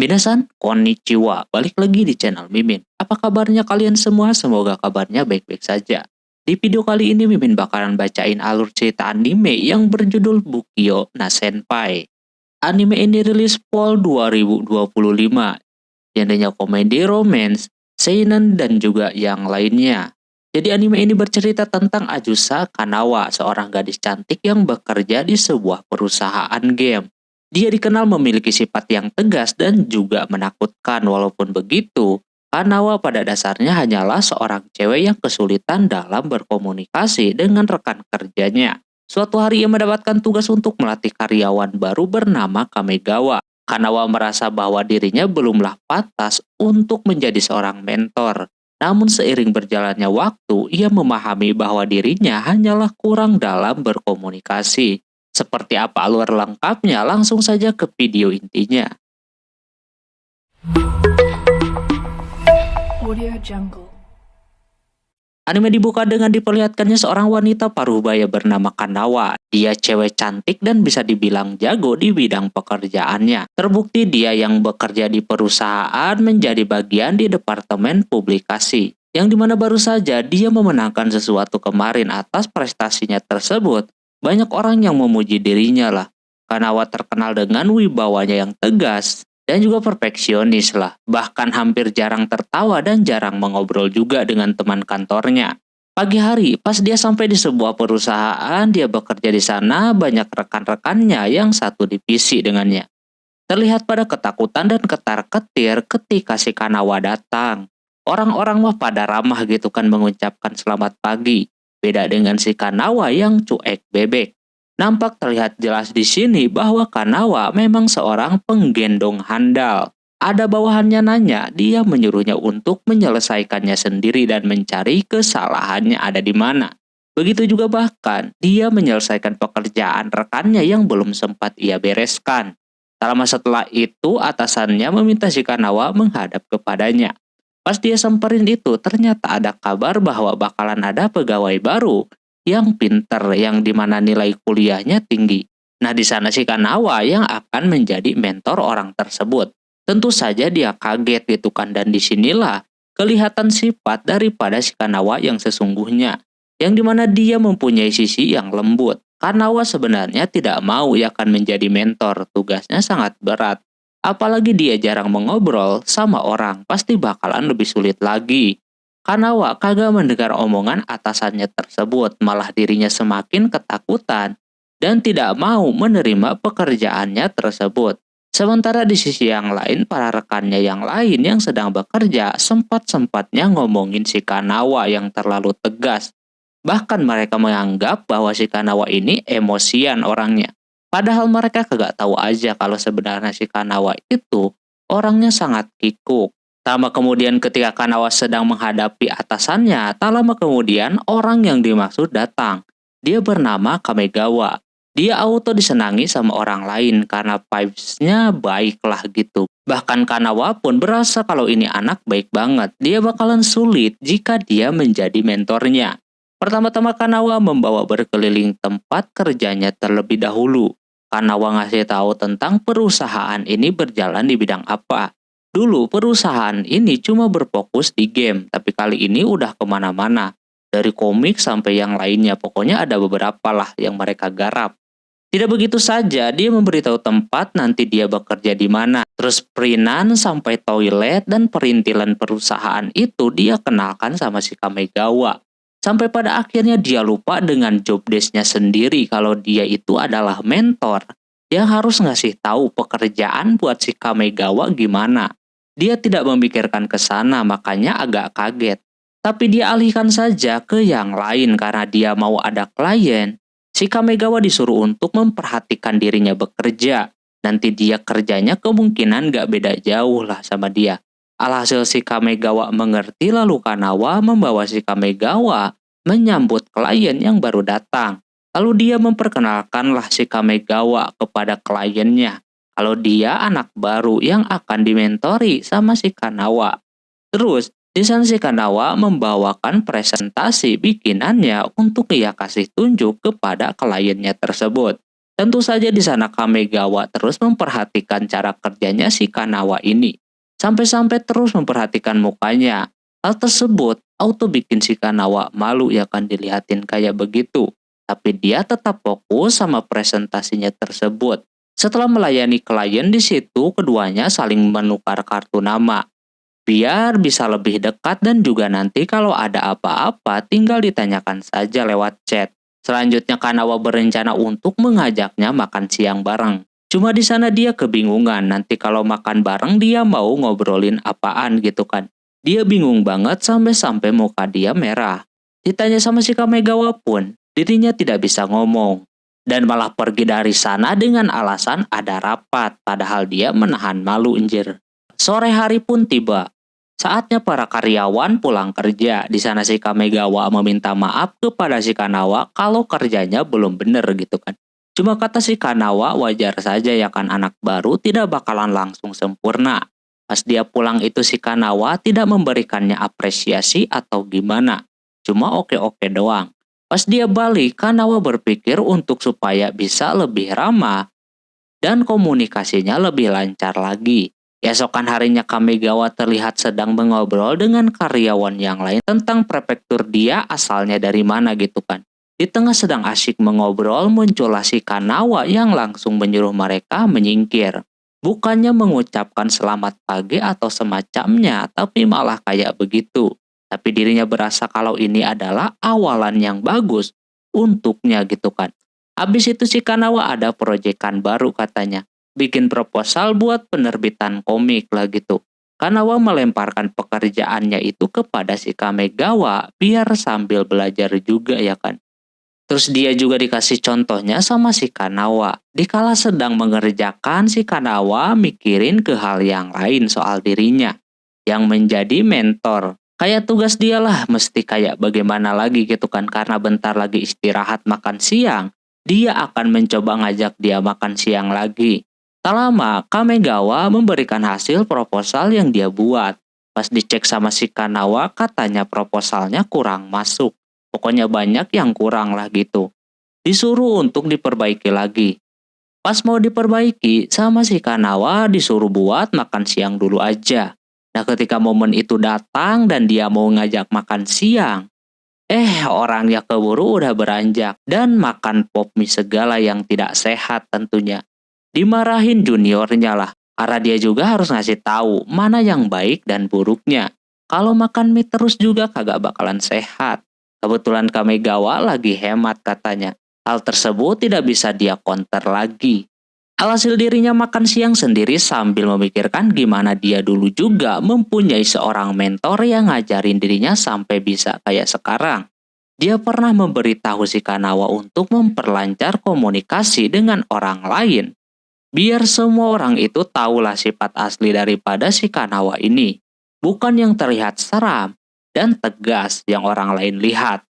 Minasan, konnichiwa. Balik lagi di channel Mimin. Apa kabarnya kalian semua? Semoga kabarnya baik-baik saja. Di video kali ini Mimin bakalan bacain alur cerita anime yang berjudul Bukyo na Senpai. Anime ini rilis Fall 2025. Genrenya komedi, romance, seinen, dan juga yang lainnya. Jadi anime ini bercerita tentang Ajusa Kanawa, seorang gadis cantik yang bekerja di sebuah perusahaan game. Dia dikenal memiliki sifat yang tegas dan juga menakutkan. Walaupun begitu, Kanawa pada dasarnya hanyalah seorang cewek yang kesulitan dalam berkomunikasi dengan rekan kerjanya. Suatu hari ia mendapatkan tugas untuk melatih karyawan baru bernama Kamegawa. Kanawa merasa bahwa dirinya belumlah pantas untuk menjadi seorang mentor. Namun seiring berjalannya waktu, ia memahami bahwa dirinya hanyalah kurang dalam berkomunikasi. Seperti apa alur lengkapnya? Langsung saja ke video intinya. Audio Jungle. Anime dibuka dengan diperlihatkannya seorang wanita parubaya bernama Kanawa. Dia cewek cantik dan bisa dibilang jago di bidang pekerjaannya. Terbukti dia yang bekerja di perusahaan menjadi bagian di departemen publikasi. Yang dimana baru saja dia memenangkan sesuatu kemarin. Atas prestasinya tersebut, banyak orang yang memuji dirinya lah. Kanawa terkenal dengan wibawanya yang tegas dan juga perfeksionis lah. Bahkan hampir jarang tertawa dan jarang mengobrol juga dengan teman kantornya. Pagi hari, pas dia sampai di sebuah perusahaan, dia bekerja di sana, banyak rekan-rekannya yang satu divisi dengannya. Terlihat pada ketakutan dan ketar-ketir ketika si Kanawa datang. Orang-orang mah pada ramah gitu kan mengucapkan selamat pagi. Beda dengan si Kanawa yang cuek bebek. Nampak terlihat jelas di sini bahwa Kanawa memang seorang penggendong handal. Ada bawahannya nanya, dia menyuruhnya untuk menyelesaikannya sendiri dan mencari kesalahannya ada di mana. Begitu juga bahkan, dia menyelesaikan pekerjaan rekannya yang belum sempat ia bereskan. Tak lama setelah itu, atasannya meminta si Kanawa menghadap kepadanya. Pas dia samperin itu, ternyata ada kabar bahwa bakalan ada pegawai baru yang pinter, yang dimana nilai kuliahnya tinggi. Nah di sana si Kanawa yang akan menjadi mentor orang tersebut. Tentu saja dia kaget gitu kan, dan disinilah kelihatan sifat daripada si Kanawa yang sesungguhnya. Yang dimana dia mempunyai sisi yang lembut. Kanawa sebenarnya tidak mau ia akan menjadi mentor, tugasnya sangat berat. Apalagi dia jarang mengobrol sama orang, pasti bakalan lebih sulit lagi. Kanawa kagak mendengar omongan atasannya tersebut, malah dirinya semakin ketakutan dan tidak mau menerima pekerjaannya tersebut. Sementara di sisi yang lain, para rekannya yang lain yang sedang bekerja sempat-sempatnya ngomongin si Kanawa yang terlalu tegas. Bahkan mereka menganggap bahwa si Kanawa ini emosian orangnya. Padahal mereka kagak tahu aja kalau sebenarnya si Kanawa itu orangnya sangat kikuk. Tak lama kemudian ketika Kanawa sedang menghadapi atasannya, tak lama kemudian orang yang dimaksud datang. Dia bernama Kamegawa. Dia auto disenangi sama orang lain karena vibes-nya baik lah gitu. Bahkan Kanawa pun berasa kalau ini anak baik banget. Dia bakalan sulit jika dia menjadi mentornya. Pertama-tama Kanawa membawa berkeliling tempat kerjanya terlebih dahulu. Kanawa ngasih tahu tentang perusahaan ini berjalan di bidang apa. Dulu perusahaan ini cuma berfokus di game, tapi kali ini udah kemana-mana. Dari komik sampai yang lainnya, pokoknya ada beberapa lah yang mereka garap. Tidak begitu saja, dia memberitahu tempat nanti dia bekerja di mana. Terus perinan sampai toilet dan perintilan perusahaan itu dia kenalkan sama si Kamegawa. Sampai pada akhirnya dia lupa dengan job desk-nya sendiri kalau dia itu adalah mentor yang harus ngasih tahu pekerjaan buat si Kamegawa gimana. Dia tidak memikirkan ke sana, makanya agak kaget. Tapi dia alihkan saja ke yang lain karena dia mau ada klien. Si Kamegawa disuruh untuk memperhatikan dirinya bekerja. Nanti dia kerjanya kemungkinan gak beda jauh lah sama dia. Alhasil si Kamegawa mengerti, lalu Kanawa membawa si Kamegawa menyambut klien yang baru datang. Lalu dia memperkenalkanlah si Kamegawa kepada kliennya. Kalau dia anak baru yang akan dimentori sama si Kanawa. Terus, di sana si Kanawa membawakan presentasi bikinannya untuk ia kasih tunjuk kepada kliennya tersebut. Tentu saja di sana Kamegawa terus memperhatikan cara kerjanya si Kanawa ini. Sampai-sampai terus memperhatikan mukanya. Hal tersebut auto bikin si Kanawa malu ya kan dilihatin kayak begitu. Tapi dia tetap fokus sama presentasinya tersebut. Setelah melayani klien di situ, keduanya saling menukar kartu nama. Biar bisa lebih dekat dan juga nanti kalau ada apa-apa tinggal ditanyakan saja lewat chat. Selanjutnya Kanawa berencana untuk mengajaknya makan siang bareng. Cuma di sana dia kebingungan nanti kalau makan bareng dia mau ngobrolin apaan gitu kan. Dia bingung banget sampai-sampai muka dia merah. Ditanya sama si Kamegawa pun, dirinya tidak bisa ngomong. Dan malah pergi dari sana dengan alasan ada rapat, padahal dia menahan malu anjir. Sore hari pun tiba. Saatnya para karyawan pulang kerja. Di sana si Kamegawa meminta maaf kepada si Kanawa kalau kerjanya belum bener gitu kan. Cuma kata si Kanawa wajar saja ya kan anak baru tidak bakalan langsung sempurna. Pas dia pulang itu si Kanawa tidak memberikannya apresiasi atau gimana. Cuma oke-oke doang. Pas dia balik, Kanawa berpikir untuk supaya bisa lebih ramah dan komunikasinya lebih lancar lagi. Esokan harinya Kamegawa terlihat sedang mengobrol dengan karyawan yang lain tentang prefektur dia asalnya dari mana gitu kan. Di tengah sedang asyik mengobrol muncullah si Kanawa yang langsung menyuruh mereka menyingkir. Bukannya mengucapkan selamat pagi atau semacamnya, tapi malah kayak begitu. Tapi dirinya berasa kalau ini adalah awalan yang bagus untuknya gitu kan. Habis itu si Kanawa ada proyekan baru katanya. Bikin proposal buat penerbitan komik lah gitu. Kanawa melemparkan pekerjaannya itu kepada si Kamegawa biar sambil belajar juga ya kan. Terus dia juga dikasih contohnya sama si Kanawa. Dikala sedang mengerjakan si Kanawa mikirin ke hal yang lain soal dirinya. Yang menjadi mentor. Kayak tugas dia lah mesti kayak bagaimana lagi gitu kan. Karena bentar lagi istirahat makan siang. Dia akan mencoba ngajak dia makan siang lagi. Tak lama, Kamegawa memberikan hasil proposal yang dia buat. Pas dicek sama si Kanawa, katanya proposalnya kurang masuk. Pokoknya banyak yang kurang lah gitu. Disuruh untuk diperbaiki lagi. Pas mau diperbaiki, sama si Kanawa disuruh buat makan siang dulu aja. Nah ketika momen itu datang dan dia mau ngajak makan siang, orangnya keburu udah beranjak dan makan pop mie segala yang tidak sehat tentunya. Dimarahin juniornya lah, karena dia juga harus ngasih tahu mana yang baik dan buruknya. Kalau makan mie terus juga kagak bakalan sehat. Kebetulan Kamegawa lagi hemat katanya. Hal tersebut tidak bisa dia counter lagi. Alhasil dirinya makan siang sendiri sambil memikirkan gimana dia dulu juga mempunyai seorang mentor yang ngajarin dirinya sampai bisa kayak sekarang. Dia pernah memberitahu si Kanawa untuk memperlancar komunikasi dengan orang lain. Biar semua orang itu tahulah sifat asli daripada si Kanawa ini. Bukan yang terlihat seram dan tegas yang orang lain lihat.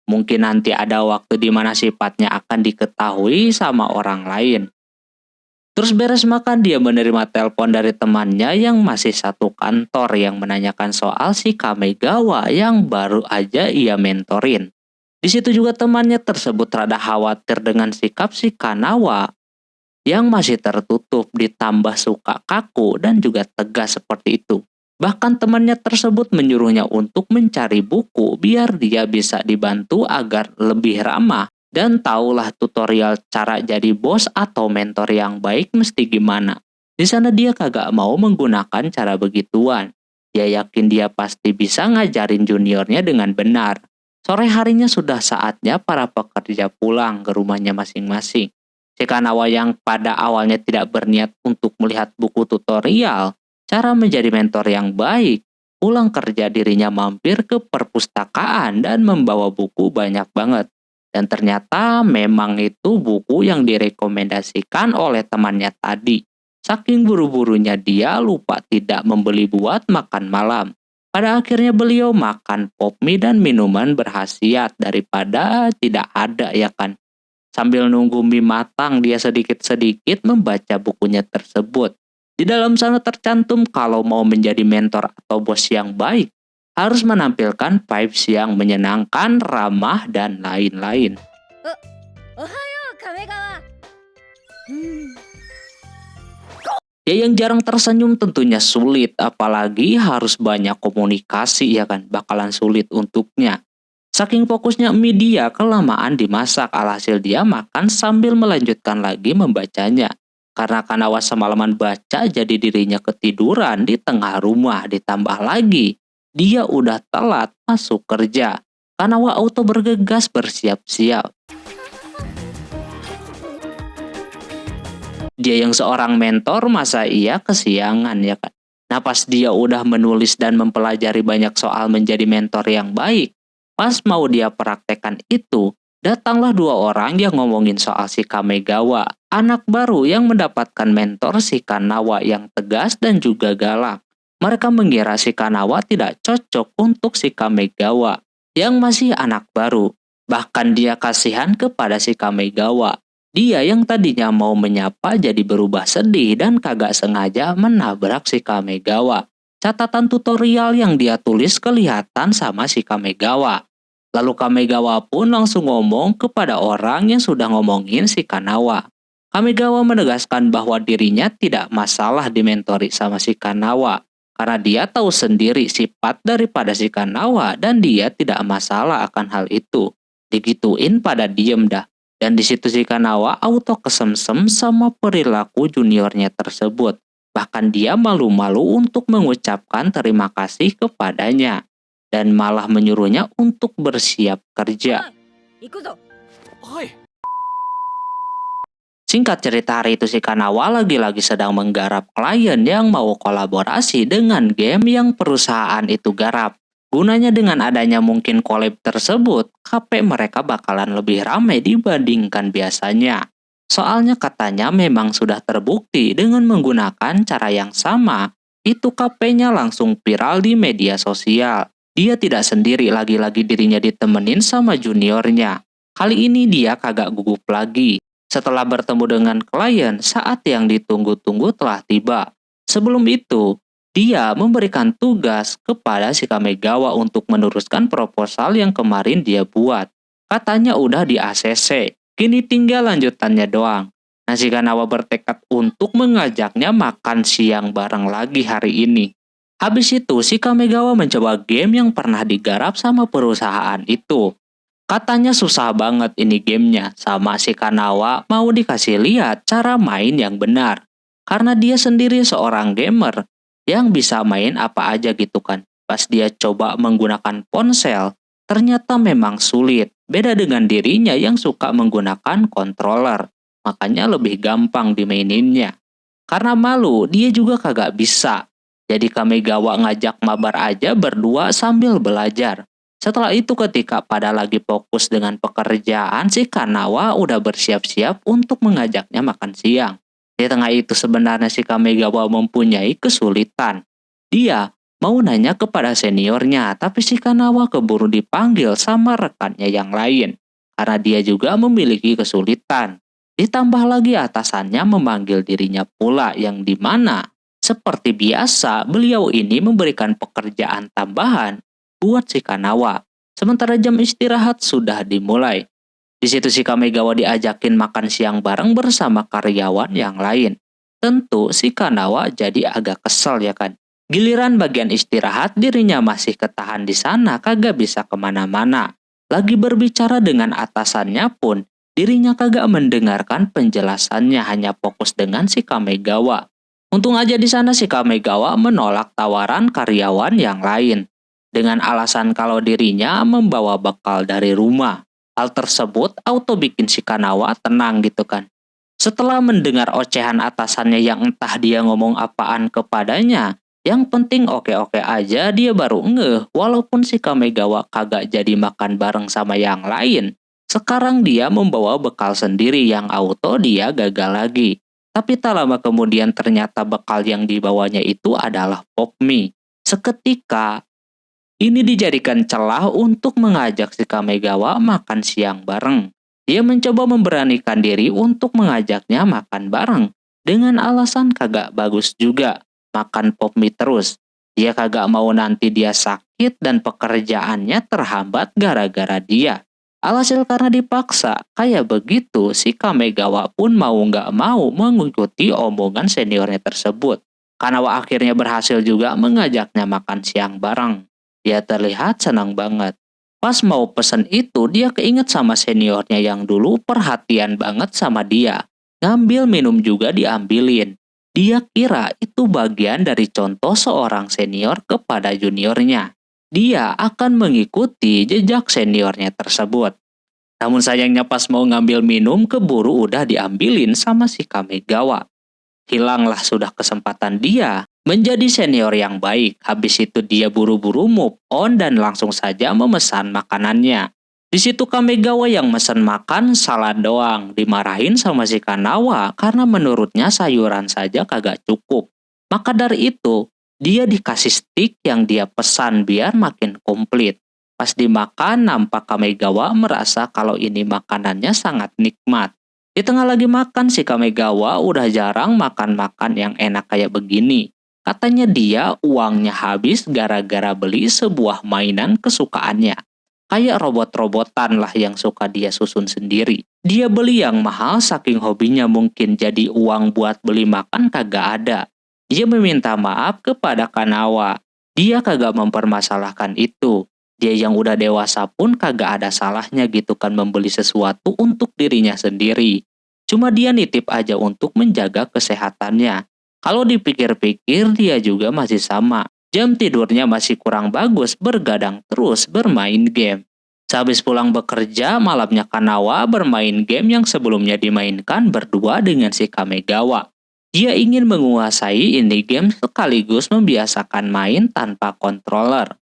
Mungkin nanti ada waktu di mana sifatnya akan diketahui sama orang lain. Terus beres makan dia menerima telepon dari temannya yang masih satu kantor yang menanyakan soal si Kamegawa yang baru aja ia mentorin. Di situ juga temannya tersebut rada khawatir dengan sikap si Kanawa yang masih tertutup ditambah suka kaku dan juga tegas seperti itu. Bahkan temannya tersebut menyuruhnya untuk mencari buku biar dia bisa dibantu agar lebih ramah dan tahulah tutorial cara jadi bos atau mentor yang baik mesti gimana. Di sana dia kagak mau menggunakan cara begituan. Dia yakin dia pasti bisa ngajarin juniornya dengan benar. Sore harinya sudah saatnya para pekerja pulang ke rumahnya masing-masing. Si Kanawa yang pada awalnya tidak berniat untuk melihat buku tutorial cara menjadi mentor yang baik, pulang kerja dirinya mampir ke perpustakaan dan membawa buku banyak banget. Dan ternyata memang itu buku yang direkomendasikan oleh temannya tadi. Saking buru-burunya dia lupa tidak membeli buat makan malam. Pada akhirnya beliau makan pop mie dan minuman berkhasiat daripada tidak ada ya kan. Sambil nunggu mie matang, dia sedikit-sedikit membaca bukunya tersebut. Di dalam sana tercantum kalau mau menjadi mentor atau bos yang baik, harus menampilkan vibes yang menyenangkan, ramah, dan lain-lain. おはよう亀川 Dia yang jarang tersenyum tentunya sulit, apalagi harus banyak komunikasi ya kan, bakalan sulit untuknya. Saking fokusnya mie dia kelamaan dimasak, alhasil dia makan sambil melanjutkan lagi membacanya. Karena Kanawa semalaman baca jadi dirinya ketiduran di tengah rumah, ditambah lagi dia udah telat masuk kerja. Kanawa auto bergegas bersiap-siap. Dia yang seorang mentor masa iya kesiangan ya kan. Nah pas dia udah menulis dan mempelajari banyak soal menjadi mentor yang baik, pas mau dia praktekkan itu, datanglah dua orang yang ngomongin soal si Kamegawa, anak baru yang mendapatkan mentor si Kanawa yang tegas dan juga galak. Mereka mengira si Kanawa tidak cocok untuk si Kamegawa yang masih anak baru. Bahkan dia kasihan kepada si Kamegawa. Dia yang tadinya mau menyapa jadi berubah sedih dan kagak sengaja menabrak si Kamegawa. Catatan tutorial yang dia tulis kelihatan sama si Kamegawa. Lalu Kamegawa pun langsung ngomong kepada orang yang sudah ngomongin si Kanawa. Kamegawa menegaskan bahwa dirinya tidak masalah dimentori sama si Kanawa. Karena dia tahu sendiri sifat daripada si Kanawa dan dia tidak masalah akan hal itu. Digituin pada diem dah. Dan di situ si Kanawa auto kesemsem sama perilaku juniornya tersebut. Bahkan dia malu-malu untuk mengucapkan terima kasih kepadanya. Dan malah menyuruhnya untuk bersiap kerja. Singkat cerita hari itu si Kanawa lagi-lagi sedang menggarap klien yang mau kolaborasi dengan game yang perusahaan itu garap. Gunanya dengan adanya mungkin collab tersebut, KP mereka bakalan lebih ramai dibandingkan biasanya. Soalnya katanya memang sudah terbukti dengan menggunakan cara yang sama, itu KP-nya langsung viral di media sosial. Dia tidak sendiri, lagi-lagi dirinya ditemenin sama juniornya. Kali ini dia kagak gugup lagi. Setelah bertemu dengan klien, saat yang ditunggu-tunggu telah tiba. Sebelum itu, dia memberikan tugas kepada si Kamegawa untuk meneruskan proposal yang kemarin dia buat. Katanya udah di ACC, kini tinggal lanjutannya doang. Nah si Kanawa bertekad untuk mengajaknya makan siang bareng lagi hari ini. Habis itu si Kamegawa mencoba game yang pernah digarap sama perusahaan itu. Katanya susah banget ini gamenya, sama si Kanawa mau dikasih lihat cara main yang benar. Karena dia sendiri seorang gamer, yang bisa main apa aja gitu kan. Pas dia coba menggunakan ponsel, ternyata memang sulit. Beda dengan dirinya yang suka menggunakan controller, makanya lebih gampang dimaininnya. Karena malu, dia juga kagak bisa. Jadi Kamegawa ngajak mabar aja berdua sambil belajar. Setelah itu ketika pada lagi fokus dengan pekerjaan, si Kanawa udah bersiap-siap untuk mengajaknya makan siang. Di tengah itu sebenarnya si Kamegawa mempunyai kesulitan. Dia mau nanya kepada seniornya, tapi si Kanawa keburu dipanggil sama rekannya yang lain. Karena dia juga memiliki kesulitan. Ditambah lagi atasannya memanggil dirinya pula yang dimana seperti biasa beliau ini memberikan pekerjaan tambahan buat si Kanawa. Sementara jam istirahat sudah dimulai. Di situ si Kamegawa diajakin makan siang bareng bersama karyawan yang lain. Tentu si Kanawa jadi agak kesel ya kan. Giliran bagian istirahat dirinya masih ketahan di sana kagak bisa kemana-mana. Lagi berbicara dengan atasannya pun dirinya kagak mendengarkan penjelasannya, hanya fokus dengan si Kamegawa. Untung aja di sana si Kamegawa menolak tawaran karyawan yang lain dengan alasan kalau dirinya membawa bekal dari rumah. Hal tersebut auto bikin si Kanawa tenang gitu kan. Setelah mendengar ocehan atasannya yang entah dia ngomong apaan kepadanya, yang penting oke-oke aja dia baru ngeh walaupun si Kamegawa kagak jadi makan bareng sama yang lain. Sekarang dia membawa bekal sendiri yang auto dia gagal lagi. Tapi tak lama kemudian ternyata bekal yang dibawanya itu adalah pop mie. Seketika ini dijadikan celah untuk mengajak si Kamegawa makan siang bareng. Dia mencoba memberanikan diri untuk mengajaknya makan bareng. Dengan alasan kagak bagus juga makan pop mie terus. Dia kagak mau nanti dia sakit dan pekerjaannya terhambat gara-gara dia. Alhasil karena dipaksa, kayak begitu si Kamegawa pun mau nggak mau mengikuti omongan seniornya tersebut. Kanawa akhirnya berhasil juga mengajaknya makan siang bareng. Dia terlihat senang banget. Pas mau pesen itu, dia keinget sama seniornya yang dulu perhatian banget sama dia. Ngambil minum juga diambilin. Dia kira itu bagian dari contoh seorang senior kepada juniornya. Dia akan mengikuti jejak seniornya tersebut. Namun sayangnya pas mau ngambil minum, keburu udah diambilin sama si Kamegawa. Hilanglah sudah kesempatan dia menjadi senior yang baik. Habis itu dia buru-buru move on dan langsung saja memesan makanannya. Di situ Kamegawa yang mesen makan salad doang, dimarahin sama si Kanawa karena menurutnya sayuran saja kagak cukup. Maka dari itu, dia dikasih steak yang dia pesan biar makin komplit. Pas dimakan, nampak Kamegawa merasa kalau ini makanannya sangat nikmat. Di tengah lagi makan, si Kamegawa udah jarang makan-makan yang enak kayak begini. Katanya dia uangnya habis gara-gara beli sebuah mainan kesukaannya. Kayak robot-robotan lah yang suka dia susun sendiri. Dia beli yang mahal saking hobinya, mungkin jadi uang buat beli makan kagak ada. Dia meminta maaf kepada Kanawa. Dia kagak mempermasalahkan itu. Dia yang udah dewasa pun kagak ada salahnya gitu kan membeli sesuatu untuk dirinya sendiri. Cuma dia nitip aja untuk menjaga kesehatannya. Kalau dipikir-pikir dia juga masih sama. Jam tidurnya masih kurang bagus, bergadang terus bermain game. Sehabis pulang bekerja, malamnya Kanawa bermain game yang sebelumnya dimainkan berdua dengan si Kamegawa. Dia ingin menguasai ini game sekaligus membiasakan main tanpa controller.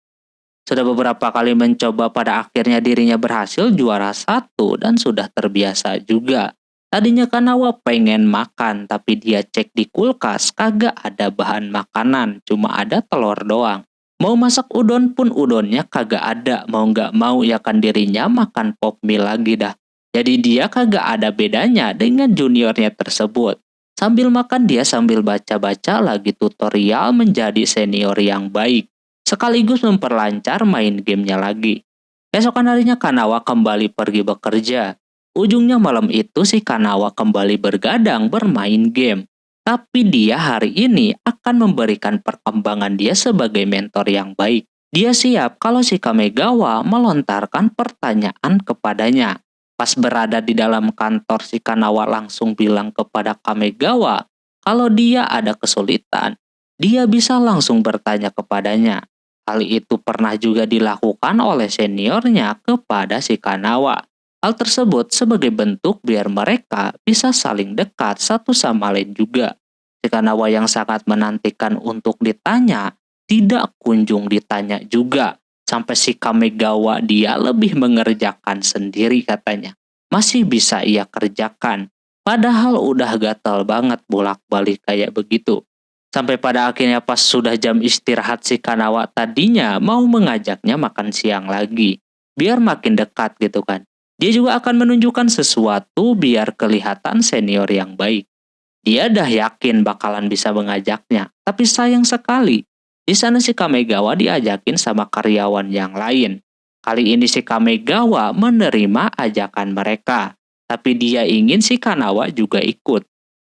Sudah beberapa kali mencoba, pada akhirnya dirinya berhasil juara satu dan sudah terbiasa juga. Tadinya Kanawa pengen makan, tapi dia cek di kulkas kagak ada bahan makanan, cuma ada telur doang. Mau masak udon pun udonnya kagak ada, mau nggak mau ya kan dirinya makan pop mie lagi dah. Jadi dia kagak ada bedanya dengan juniornya tersebut. Sambil makan dia sambil baca-baca lagi tutorial menjadi senior yang baik, sekaligus memperlancar main gamenya lagi. Besokan harinya Kanawa kembali pergi bekerja. Ujungnya malam itu si Kanawa kembali bergadang bermain game. Tapi dia hari ini akan memberikan perkembangan dia sebagai mentor yang baik. Dia siap kalau si Kamegawa melontarkan pertanyaan kepadanya. Pas berada di dalam kantor, si Kanawa langsung bilang kepada Kamegawa kalau dia ada kesulitan, dia bisa langsung bertanya kepadanya. Hal itu pernah juga dilakukan oleh seniornya kepada si Kanawa. Hal tersebut sebagai bentuk biar mereka bisa saling dekat satu sama lain juga. Si Kanawa yang sangat menantikan untuk ditanya, tidak kunjung ditanya juga. Sampai si Kamegawa dia lebih mengerjakan sendiri katanya. Masih bisa ia kerjakan. Padahal udah gatal banget bolak-balik kayak begitu. Sampai pada akhirnya pas sudah jam istirahat, si Kanawa tadinya mau mengajaknya makan siang lagi. Biar makin dekat gitu kan. Dia juga akan menunjukkan sesuatu biar kelihatan senior yang baik. Dia dah yakin bakalan bisa mengajaknya. Tapi sayang sekali, di sana si Kamegawa diajakin sama karyawan yang lain. Kali ini si Kamegawa menerima ajakan mereka. Tapi dia ingin si Kanawa juga ikut.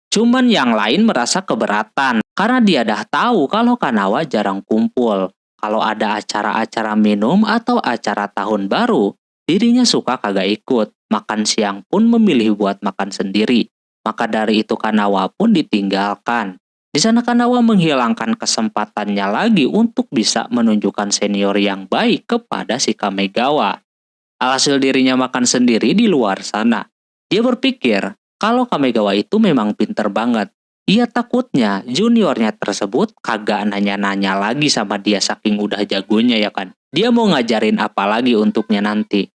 Cuman yang lain merasa keberatan karena dia dah tahu kalau Kanawa jarang kumpul. Kalau ada acara-acara minum atau acara tahun baru, dirinya suka kagak ikut. Makan siang pun memilih buat makan sendiri. Maka dari itu Kanawa pun ditinggalkan. Di sana Kanawa menghilangkan kesempatannya lagi untuk bisa menunjukkan senior yang baik kepada si Kamegawa. Alhasil dirinya makan sendiri di luar sana. Dia berpikir kalau Kamegawa itu memang pinter banget. Ia takutnya juniornya tersebut kagak nanya-nanya lagi sama dia saking udah jagonya ya kan. Dia mau ngajarin apa lagi untuknya nanti.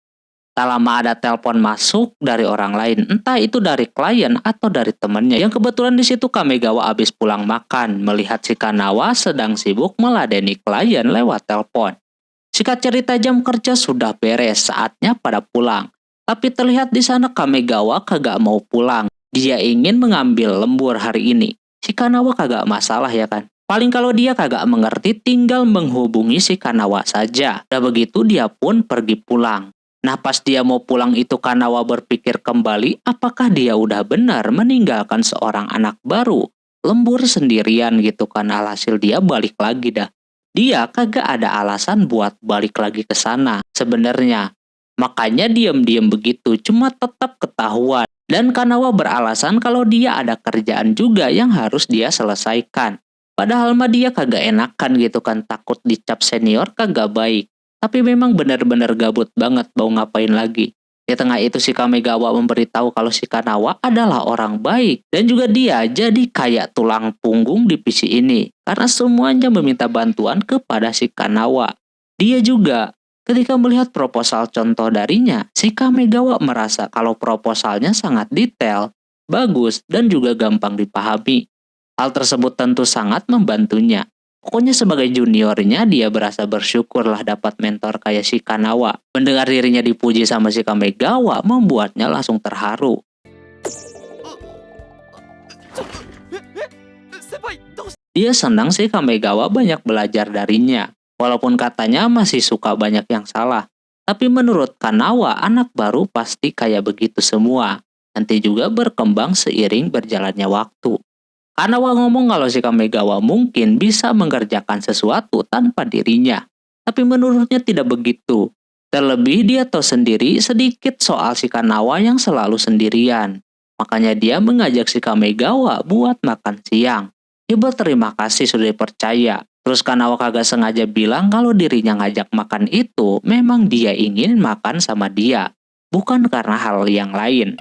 Tak lama ada telepon masuk dari orang lain, entah itu dari klien atau dari temannya. Yang kebetulan di situ Kamegawa habis pulang makan, melihat si Kanawa sedang sibuk meladeni klien lewat telepon. Singkat cerita, jam kerja sudah beres, saatnya pada pulang. Tapi terlihat di sana Kamegawa kagak mau pulang. Dia ingin mengambil lembur hari ini. Si Kanawa kagak masalah ya kan. Paling kalau dia kagak mengerti tinggal menghubungi si Kanawa saja. Udah begitu dia pun pergi pulang. Nah pas dia mau pulang itu Kanawa berpikir kembali apakah dia udah benar meninggalkan seorang anak baru. Lembur sendirian gitu kan, alhasil dia balik lagi dah. Dia kagak ada alasan buat balik lagi ke sana sebenarnya. Makanya diam-diam begitu, cuma tetap ketahuan. Dan Kanawa beralasan kalau dia ada kerjaan juga yang harus dia selesaikan. Padahal mah dia kagak enakan gitu kan, takut dicap senior kagak baik. Tapi memang benar-benar gabut banget mau ngapain lagi. Di tengah itu si Kamegawa memberitahu kalau si Kanawa adalah orang baik dan juga dia jadi kayak tulang punggung divisi ini karena semuanya meminta bantuan kepada si Kanawa. Dia juga ketika melihat proposal contoh darinya, si Kamegawa merasa kalau proposalnya sangat detail, bagus dan juga gampang dipahami. Hal tersebut tentu sangat membantunya. Pokoknya sebagai juniornya dia berasa bersyukur lah dapat mentor kayak si Kanawa. Mendengar dirinya dipuji sama si Kamegawa membuatnya langsung terharu. Dia senang si Kamegawa banyak belajar darinya. Walaupun katanya masih suka banyak yang salah. Tapi menurut Kanawa anak baru pasti kayak begitu semua. Nanti juga berkembang seiring berjalannya waktu. Kanawa ngomong kalau si Kamegawa mungkin bisa mengerjakan sesuatu tanpa dirinya. Tapi menurutnya tidak begitu. Terlebih dia tahu sendiri sedikit soal si Kanawa yang selalu sendirian. Makanya dia mengajak si Kamegawa buat makan siang. Dia berterima kasih sudah dipercaya. Terus Kanawa kagak sengaja bilang kalau dirinya ngajak makan itu memang dia ingin makan sama dia. Bukan karena hal yang lain.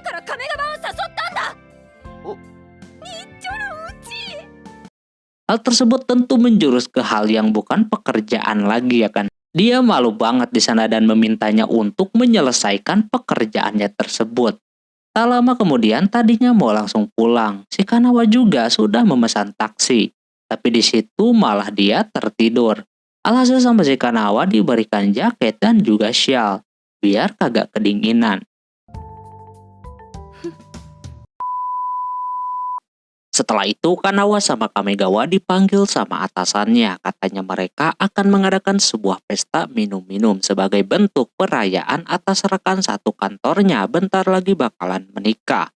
Hal tersebut tentu menjurus ke hal yang bukan pekerjaan lagi ya kan. Dia malu banget di sana dan memintanya untuk menyelesaikan pekerjaannya tersebut. Tak lama kemudian tadinya mau langsung pulang. Si Kanawa juga sudah memesan taksi. Tapi di situ malah dia tertidur. Alhasil sama si Kanawa diberikan jaket dan juga shawl. Biar kagak kedinginan. Setelah itu Kanawa sama Kamegawa dipanggil sama atasannya. Katanya mereka akan mengadakan sebuah pesta minum-minum sebagai bentuk perayaan atas rekan satu kantornya bentar lagi bakalan menikah.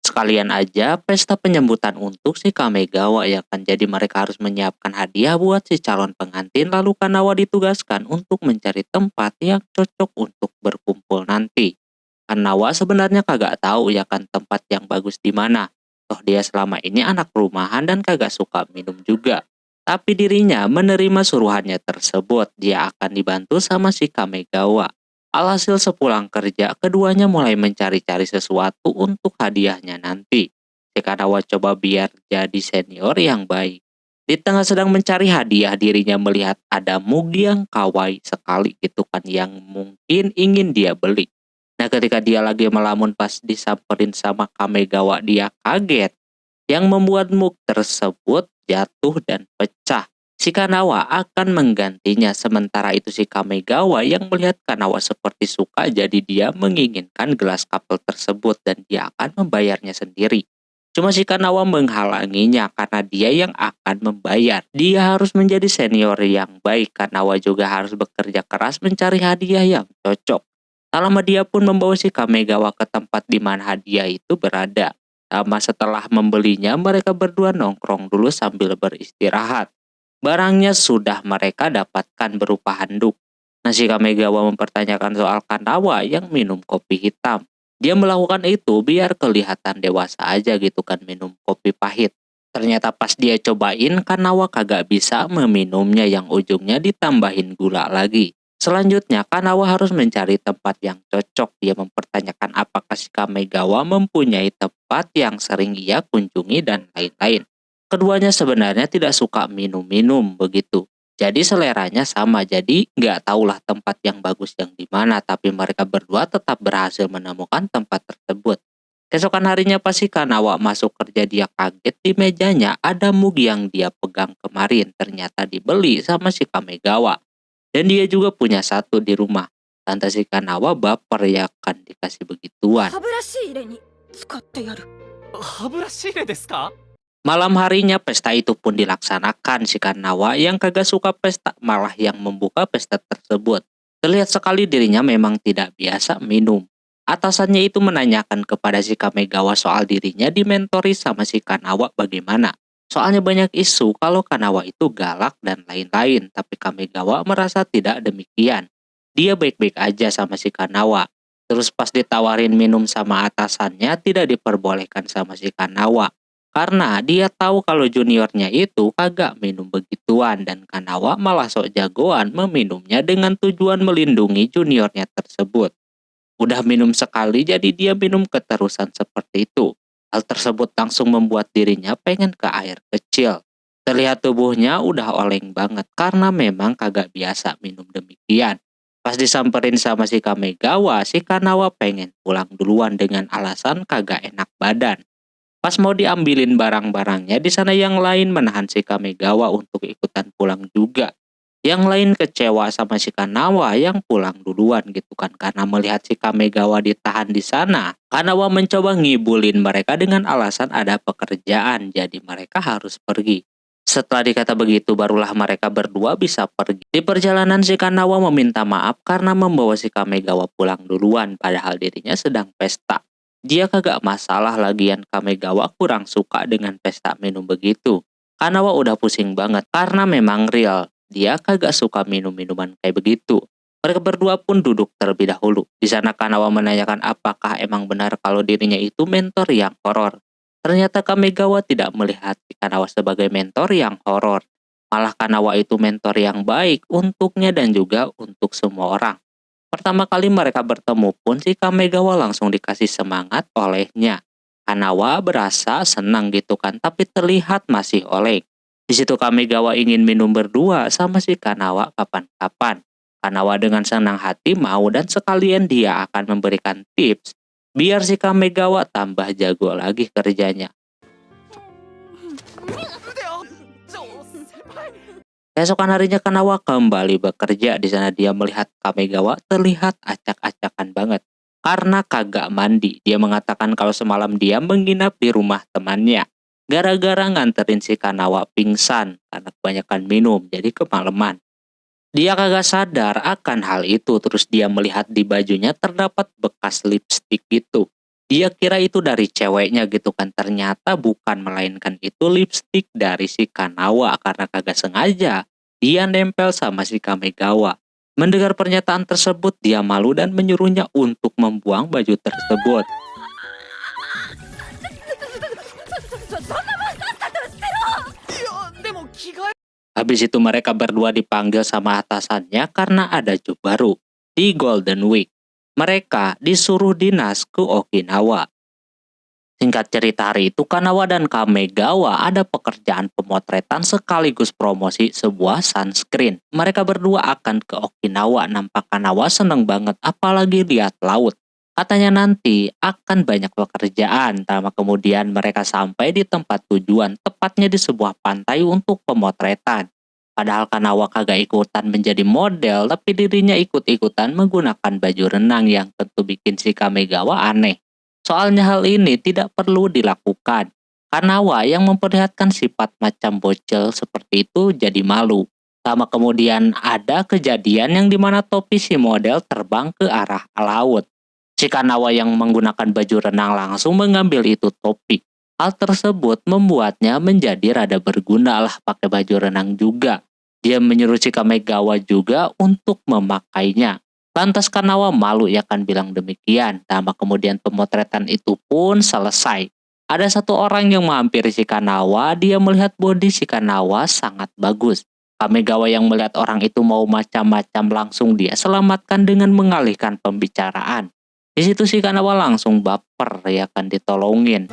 Sekalian aja pesta penyambutan untuk si Kamegawa ya kan. Jadi mereka harus menyiapkan hadiah buat si calon pengantin. Lalu Kanawa ditugaskan untuk mencari tempat yang cocok untuk berkumpul nanti. Kanawa sebenarnya kagak tahu ya kan tempat yang bagus di mana. Toh dia selama ini anak rumahan dan kagak suka minum juga. Tapi dirinya menerima suruhannya tersebut. Dia akan dibantu sama si Kamegawa. Alhasil sepulang kerja, keduanya mulai mencari-cari sesuatu untuk hadiahnya nanti. Si Kanawa coba biar jadi senior yang baik. Di tengah sedang mencari hadiah, dirinya melihat ada mug yang kawaii sekali gitu kan, yang mungkin ingin dia beli. Nah ketika dia lagi melamun pas disamperin sama Kamegawa, dia kaget. Yang membuat mug tersebut jatuh dan pecah. Si Kanawa akan menggantinya, sementara itu si Kamegawa yang melihat Kanawa seperti suka, jadi dia menginginkan gelas kapel tersebut dan dia akan membayarnya sendiri. Cuma si Kanawa menghalanginya karena dia yang akan membayar. Dia harus menjadi senior yang baik. Kanawa juga harus bekerja keras mencari hadiah yang cocok. Tak lama dia pun membawa si Kamegawa ke tempat di mana hadiah itu berada. Lama setelah membelinya, mereka berdua nongkrong dulu sambil beristirahat. Barangnya sudah mereka dapatkan berupa handuk. Nah, si Kamegawa mempertanyakan soal Kanawa yang minum kopi hitam. Dia melakukan itu biar kelihatan dewasa aja gitu kan, minum kopi pahit. Ternyata pas dia cobain, Kanawa kagak bisa meminumnya yang ujungnya ditambahin gula lagi. Selanjutnya, Kanawa harus mencari tempat yang cocok. Dia mempertanyakan apakah si Kamegawa mempunyai tempat yang sering ia kunjungi dan lain-lain. Keduanya sebenarnya tidak suka minum-minum begitu. Jadi seleranya sama, jadi nggak tahulah tempat yang bagus yang di mana, tapi mereka berdua tetap berhasil menemukan tempat tersebut. Keesokan harinya pas si Kanawa masuk kerja, dia kaget di mejanya ada mug yang dia pegang kemarin. Ternyata dibeli sama si Kamegawa. Dan dia juga punya satu di rumah. Tante si Kanawa baper ya kan dikasih begituan. Malam harinya pesta itu pun dilaksanakan. Si Kanawa yang kagak suka pesta malah yang membuka pesta tersebut. Terlihat sekali dirinya memang tidak biasa minum. Atasannya itu menanyakan kepada si Kamegawa soal dirinya dimentori sama si Kanawa bagaimana. Soalnya banyak isu kalau Kanawa itu galak dan lain-lain, tapi Kamegawa merasa tidak demikian. Dia baik-baik aja sama si Kanawa. Terus pas ditawarin minum sama atasannya tidak diperbolehkan sama si Kanawa. Karena dia tahu kalau juniornya itu kagak minum begituan dan Kanawa malah sok jagoan meminumnya dengan tujuan melindungi juniornya tersebut. Udah minum sekali jadi dia minum keterusan seperti itu. Hal tersebut langsung membuat dirinya pengen ke air kecil. Terlihat tubuhnya udah oleng banget karena memang kagak biasa minum demikian. Pas disamperin sama si Kamegawa, si Kanawa pengen pulang duluan dengan alasan kagak enak badan. Pas mau diambilin barang-barangnya, di sana yang lain menahan si Kamegawa untuk ikutan pulang juga. Yang lain kecewa sama si Kanawa yang pulang duluan gitu kan karena melihat si Kamegawa ditahan di sana. Kanawa mencoba ngibulin mereka dengan alasan ada pekerjaan, jadi mereka harus pergi. Setelah dikata begitu barulah mereka berdua bisa pergi. Di perjalanan si Kanawa meminta maaf karena membawa si Kamegawa pulang duluan padahal dirinya sedang pesta. Dia kagak masalah lagian Kamegawa kurang suka dengan pesta minum begitu. Kanawa udah pusing banget karena memang real. Dia kagak suka minum minuman kayak begitu. Mereka berdua pun duduk terlebih dahulu. Di sana Kanawa menanyakan apakah emang benar kalau dirinya itu mentor yang horor. Ternyata Kamegawa tidak melihat Kanawa sebagai mentor yang horor. Malah Kanawa itu mentor yang baik untuknya dan juga untuk semua orang. Pertama kali mereka bertemu pun si Kamegawa langsung dikasih semangat olehnya. Kanawa berasa senang gitu kan, tapi terlihat masih oleng. Di situ Kamegawa ingin minum berdua sama si Kanawa kapan-kapan. Kanawa dengan senang hati mau dan sekalian dia akan memberikan tips biar si Kamegawa tambah jago lagi kerjanya. Keesokan harinya Kanawa kembali bekerja. Di sana dia melihat Kamegawa terlihat acak-acakan banget karena kagak mandi. Dia mengatakan kalau semalam dia menginap di rumah temannya gara-gara nganterin si Kanawa pingsan karena kebanyakan minum jadi kemalaman. Dia kagak sadar akan hal itu, terus dia melihat di bajunya terdapat bekas lipstik gitu. Dia kira itu dari ceweknya gitu kan, ternyata bukan melainkan itu lipstik dari si Kanawa karena kagak sengaja. Dia nempel sama si Kamegawa. Mendengar pernyataan tersebut, dia malu dan menyuruhnya untuk membuang baju tersebut. Habis itu mereka berdua dipanggil sama atasannya karena ada job baru di Golden Week. Mereka disuruh dinas ke Okinawa. Singkat cerita hari itu Kanawa dan Kamegawa ada pekerjaan pemotretan sekaligus promosi sebuah sunscreen. Mereka berdua akan ke Okinawa. Nampak Kanawa seneng banget apalagi lihat laut. Katanya nanti akan banyak pekerjaan. Kemudian mereka sampai di tempat tujuan, tepatnya di sebuah pantai untuk pemotretan. Padahal Kanawa kagak ikutan menjadi model, tapi dirinya ikut-ikutan menggunakan baju renang yang tentu bikin si Kamegawa aneh. Soalnya hal ini tidak perlu dilakukan. Kanawa yang memperlihatkan sifat macam bocil seperti itu jadi malu. Sama kemudian ada kejadian yang dimana topi si model terbang ke arah laut. Si Kanawa yang menggunakan baju renang langsung mengambil itu topi. Hal tersebut membuatnya menjadi rada berguna lah pakai baju renang juga. Dia menyuruh si Kamegawa juga untuk memakainya. Lantas Kanawa malu ya kan bilang demikian. Kemudian pemotretan itu pun selesai. Ada satu orang yang menghampiri si Kanawa, dia melihat bodi si Kanawa sangat bagus. Kamegawa yang melihat orang itu mau macam-macam langsung dia selamatkan dengan mengalihkan pembicaraan. Di situ si Kanawa langsung baper ya kan ditolongin.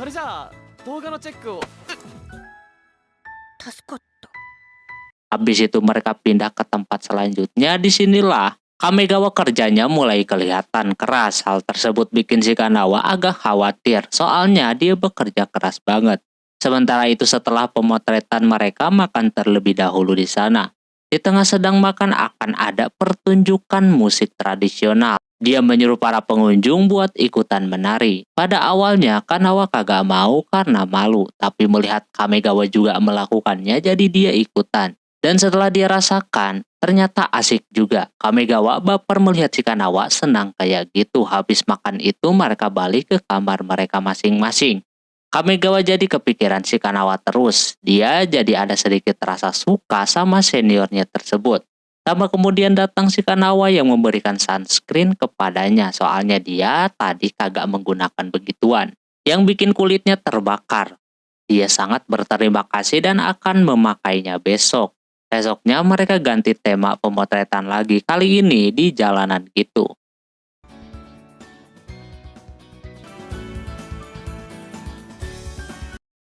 Habis itu mereka pindah ke tempat selanjutnya. Disinilah Kamegawa kerjanya mulai kelihatan keras. Hal tersebut bikin si Kanawa agak khawatir. Soalnya dia bekerja keras banget. Sementara itu setelah pemotretan mereka makan terlebih dahulu di sana. Di tengah sedang makan akan ada pertunjukan musik tradisional. Dia menyuruh para pengunjung buat ikutan menari. Pada awalnya Kanawa kagak mau karena malu. Tapi melihat Kamegawa juga melakukannya jadi dia ikutan. Dan setelah dia rasakan, Ternyata asik juga. Kamegawa baper melihat si Kanawa senang kayak gitu. Habis makan itu mereka balik ke kamar mereka masing-masing. Kamegawa jadi kepikiran si Kanawa terus. Dia jadi ada sedikit rasa suka sama seniornya tersebut. Tambah kemudian datang si Kanawa yang memberikan sunscreen kepadanya. Soalnya dia tadi kagak menggunakan begituan, yang bikin kulitnya terbakar. Dia sangat berterima kasih dan akan memakainya besok. Besoknya mereka ganti tema pemotretan lagi, kali ini di jalanan gitu.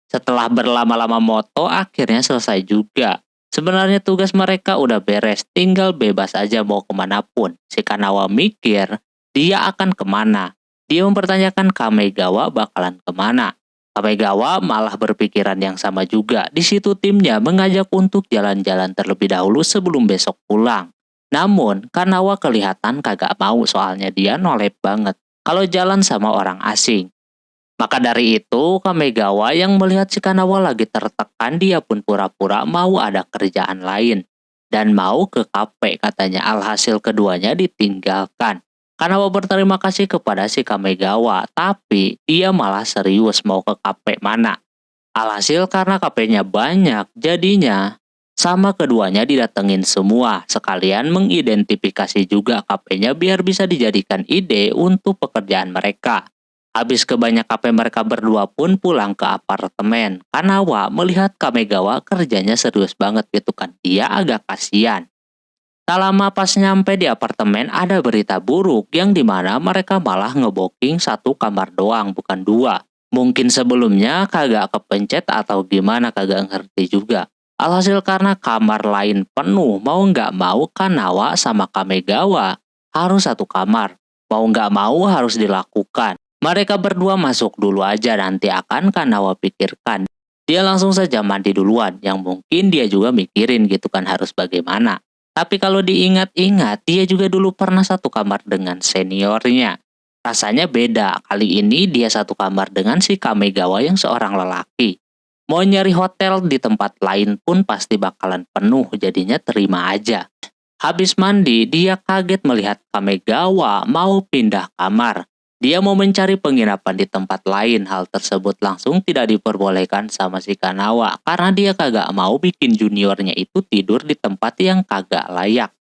Setelah berlama-lama moto, akhirnya selesai juga. Sebenarnya tugas mereka udah beres, tinggal bebas aja mau kemanapun. Si Kanawa mikir, dia akan kemana? Dia mempertanyakan Kamegawa bakalan kemana. Kamegawa malah berpikiran yang sama juga. Di situ timnya mengajak untuk jalan-jalan terlebih dahulu sebelum besok pulang. Namun, Kanawa kelihatan kagak mau soalnya dia nolep banget kalau jalan sama orang asing. Maka dari itu, Kamegawa yang melihat si Kanawa lagi tertekan, dia pun pura-pura mau ada kerjaan lain. Dan mau ke kafe katanya, alhasil keduanya ditinggalkan. Kanawa berterima kasih kepada si Kamegawa, tapi dia malah serius mau ke kafe mana. Alhasil karena kafenya banyak, jadinya sama keduanya didatengin semua, sekalian mengidentifikasi juga kafenya biar bisa dijadikan ide untuk pekerjaan mereka. Habis ke banyak kafe mereka berdua pun pulang ke apartemen. Kanawa melihat Kamegawa kerjanya serius banget gitu kan. Dia agak kasihan. Tak lama pas nyampe di apartemen ada berita buruk yang dimana mereka malah ngeboking satu kamar doang bukan dua. Mungkin sebelumnya kagak kepencet atau gimana kagak ngerti juga. Alhasil karena kamar lain penuh mau nggak mau Kanawa sama Kamegawa harus satu kamar. Mau nggak mau harus dilakukan. Mereka berdua masuk dulu aja nanti akan Kanawa pikirkan. Dia langsung saja mandi duluan yang mungkin dia juga mikirin gitu kan harus bagaimana. Tapi kalau diingat-ingat dia juga dulu pernah satu kamar dengan seniornya. Rasanya beda, kali ini dia satu kamar dengan si Kamegawa yang seorang lelaki. Mau nyari hotel di tempat lain pun pasti bakalan penuh jadinya terima aja. Habis mandi dia kaget melihat Kamegawa mau pindah kamar. Dia mau mencari penginapan di tempat lain, hal tersebut langsung tidak diperbolehkan sama si Kanawa karena dia kagak mau bikin juniornya itu tidur di tempat yang kagak layak.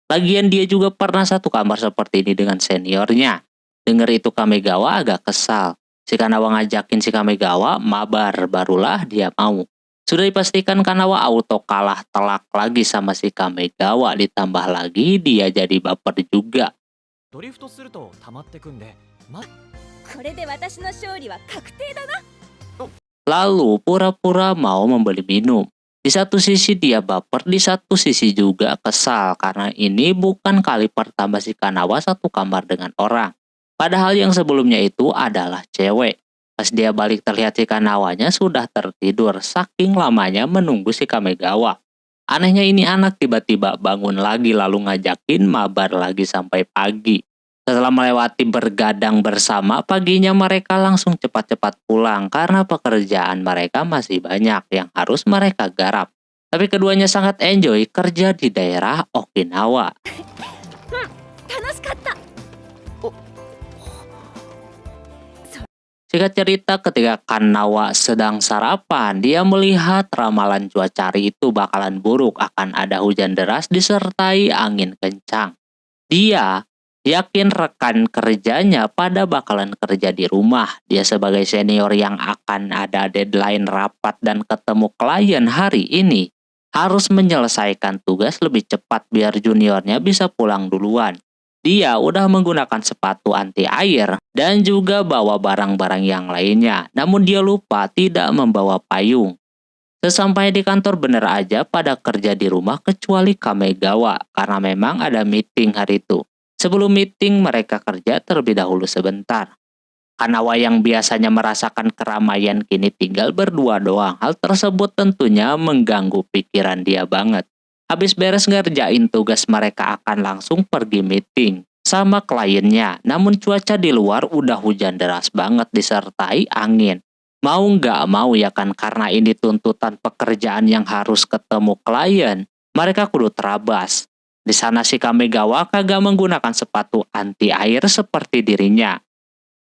Lagian dia juga pernah satu kamar seperti ini dengan seniornya. Dengar itu Kamegawa agak kesal. Si Kanawa ngajakin si Kamegawa mabar, barulah dia mau. Sudah dipastikan Kanawa auto kalah telak lagi sama si Kamegawa, ditambah lagi dia jadi baper juga. ドリフトすると溜まってくんで、これで私の勝利は確定だな。 Lalu pura-pura mau membeli minum. Di satu sisi dia baper, di satu sisi juga kesal karena ini bukan kali pertama si Kanawa satu kamar dengan orang. Padahal yang sebelumnya itu adalah cewek. Pas dia balik terlihat si Kanawanya sudah tertidur saking lamanya menunggu si Kamegawa. Anehnya ini anak tiba-tiba bangun lagi lalu ngajakin mabar lagi sampai pagi. Setelah melewati bergadang bersama, paginya mereka langsung cepat-cepat pulang karena pekerjaan mereka masih banyak yang harus mereka garap. Tapi keduanya sangat enjoy kerja di daerah Okinawa. 楽しかった。 Singkat cerita ketika Kanawa sedang sarapan, dia melihat ramalan cuaca hari itu bakalan buruk, akan ada hujan deras disertai angin kencang. Dia yakin rekan kerjanya pada bakalan kerja di rumah. Dia sebagai senior yang akan ada deadline rapat dan ketemu klien hari ini, harus menyelesaikan tugas lebih cepat biar juniornya bisa pulang duluan. Dia udah menggunakan sepatu anti air dan juga bawa barang-barang yang lainnya. Namun dia lupa tidak membawa payung. Sesampai di kantor bener aja pada kerja di rumah kecuali Kamegawa karena memang ada meeting hari itu. Sebelum meeting mereka kerja terlebih dahulu sebentar. Kanawa yang biasanya merasakan keramaian kini tinggal berdua doang. Hal tersebut tentunya mengganggu pikiran dia banget. Habis beres ngerjain tugas mereka akan langsung pergi meeting sama kliennya. Namun cuaca di luar udah hujan deras banget disertai angin. Mau nggak mau ya kan karena ini tuntutan pekerjaan yang harus ketemu klien. Mereka kudu terabas. Di sana si Kamegawa kagak menggunakan sepatu anti air seperti dirinya.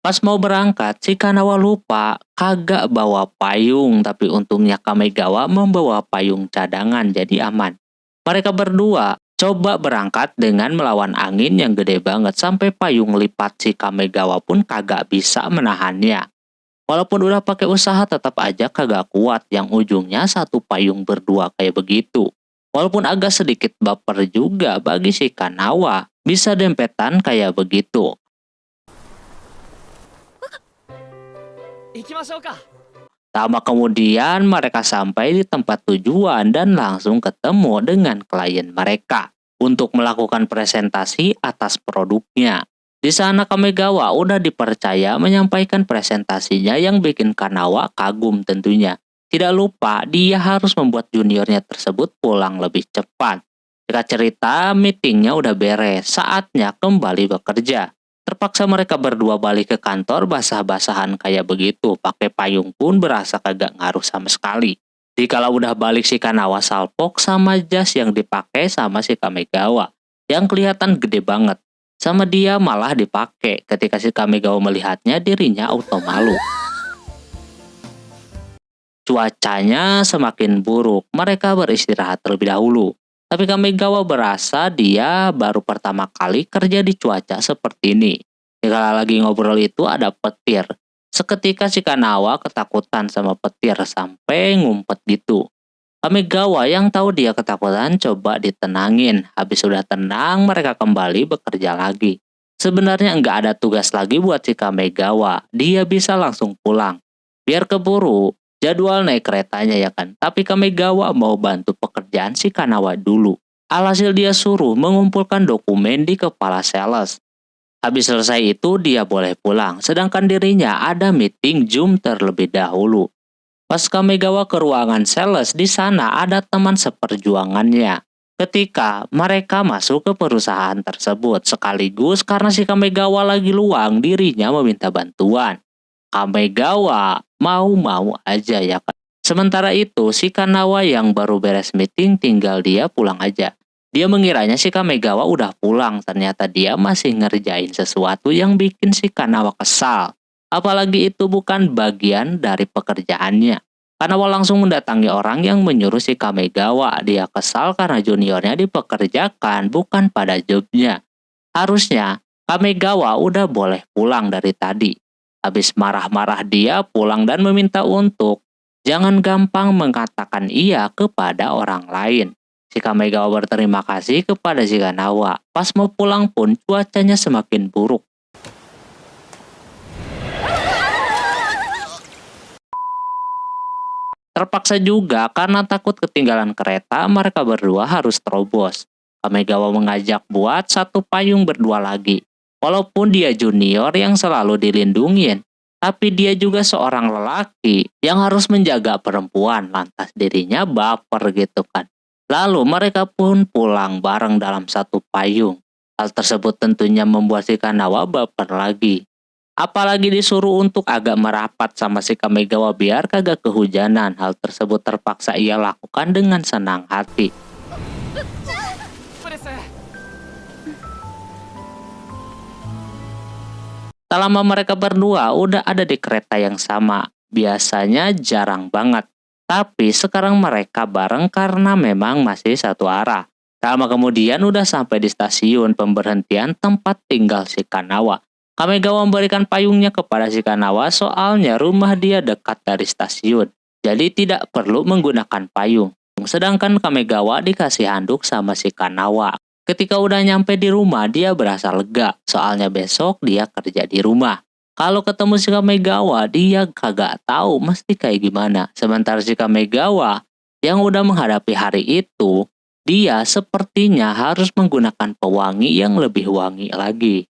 Pas mau berangkat, si Kanawa lupa kagak bawa payung, tapi untungnya Kamegawa membawa payung cadangan jadi aman. Mereka berdua coba berangkat dengan melawan angin yang gede banget sampai payung lipat si Kamegawa pun kagak bisa menahannya. Walaupun udah pakai usaha tetap aja kagak kuat yang ujungnya satu payung berdua kayak begitu. Walaupun agak sedikit baper juga bagi si Kanawa bisa dempetan kayak begitu. 行きましょうか。 Lama kemudian mereka sampai di tempat tujuan dan langsung ketemu dengan klien mereka untuk melakukan presentasi atas produknya. Di sana Kamegawa udah dipercaya menyampaikan presentasinya yang bikin Kanawa kagum tentunya. Tidak lupa dia harus membuat juniornya tersebut pulang lebih cepat. Singkat cerita, meetingnya udah beres, saatnya kembali bekerja. Terpaksa mereka berdua balik ke kantor basah-basahan kayak begitu, pakai payung pun berasa kagak ngaruh sama sekali. Dikala udah balik si Kanawa salpok sama jas yang dipakai sama si Kamegawa, yang kelihatan gede banget. Sama dia malah dipakai. Ketika si Kamegawa melihatnya, dirinya auto malu. Cuacanya semakin buruk, mereka beristirahat terlebih dahulu. Tapi Kamegawa berasa dia baru pertama kali kerja di cuaca seperti ini. Jika lagi ngobrol itu ada petir. Seketika si Kanawa ketakutan sama petir sampai ngumpet gitu. Kamegawa yang tahu dia ketakutan coba ditenangin. Habis sudah tenang mereka kembali bekerja lagi. Sebenarnya nggak ada tugas lagi buat si Kamegawa. Dia bisa langsung pulang. Biar keburu jadwal naik keretanya ya kan. Tapi Kamegawa mau bantu pekerjaan si Kanawa dulu. Alhasil dia suruh mengumpulkan dokumen di kepala sales. Habis selesai itu dia boleh pulang. Sedangkan dirinya ada meeting Zoom terlebih dahulu. Pas Kamegawa ke ruangan sales, di sana ada teman seperjuangannya. Ketika mereka masuk ke perusahaan tersebut, sekaligus karena si Kamegawa lagi luang, dirinya meminta bantuan. Kamegawa mau-mau aja ya kan. Sementara itu si Kanawa yang baru beres meeting tinggal dia pulang aja. Dia mengiranya si Kamegawa udah pulang, ternyata dia masih ngerjain sesuatu yang bikin si Kanawa kesal. Apalagi itu bukan bagian dari pekerjaannya. Kanawa langsung mendatangi orang yang menyuruh si Kamegawa. Dia kesal karena juniornya dipekerjakan bukan pada jobnya. Harusnya Kamegawa udah boleh pulang dari tadi. Habis marah-marah dia pulang dan meminta untuk jangan gampang mengatakan iya kepada orang lain. Si Kamegawa berterima kasih kepada si Kanawa. Pas mau pulang pun cuacanya semakin buruk. Terpaksa juga karena takut ketinggalan kereta, mereka berdua harus terobos. Kamegawa mengajak buat satu payung berdua lagi. Walaupun dia junior yang selalu dilindungin, tapi dia juga seorang lelaki yang harus menjaga perempuan, lantas dirinya baper gitu kan. Lalu mereka pun pulang bareng dalam satu payung. Hal tersebut tentunya membuat si Kanawa baper lagi. Apalagi disuruh untuk agak merapat sama si Kamegawa biar kagak kehujanan. Hal tersebut terpaksa ia lakukan dengan senang hati. プレス。 Tak lama mereka berdua udah ada di kereta yang sama. Biasanya jarang banget. Tapi sekarang mereka bareng karena memang masih satu arah. Tak lama kemudian udah sampai di stasiun pemberhentian tempat tinggal si Kanawa. Kamegawa memberikan payungnya kepada si Kanawa soalnya rumah dia dekat dari stasiun. Jadi tidak perlu menggunakan payung. Sedangkan Kamegawa dikasih handuk sama si Kanawa. Ketika udah nyampe di rumah, dia berasa lega. Soalnya besok dia kerja di rumah. Kalau ketemu si Kamegawa, dia kagak tahu mesti kayak gimana. Sementara si Kamegawa yang udah menghadapi hari itu, dia sepertinya harus menggunakan pewangi yang lebih wangi lagi.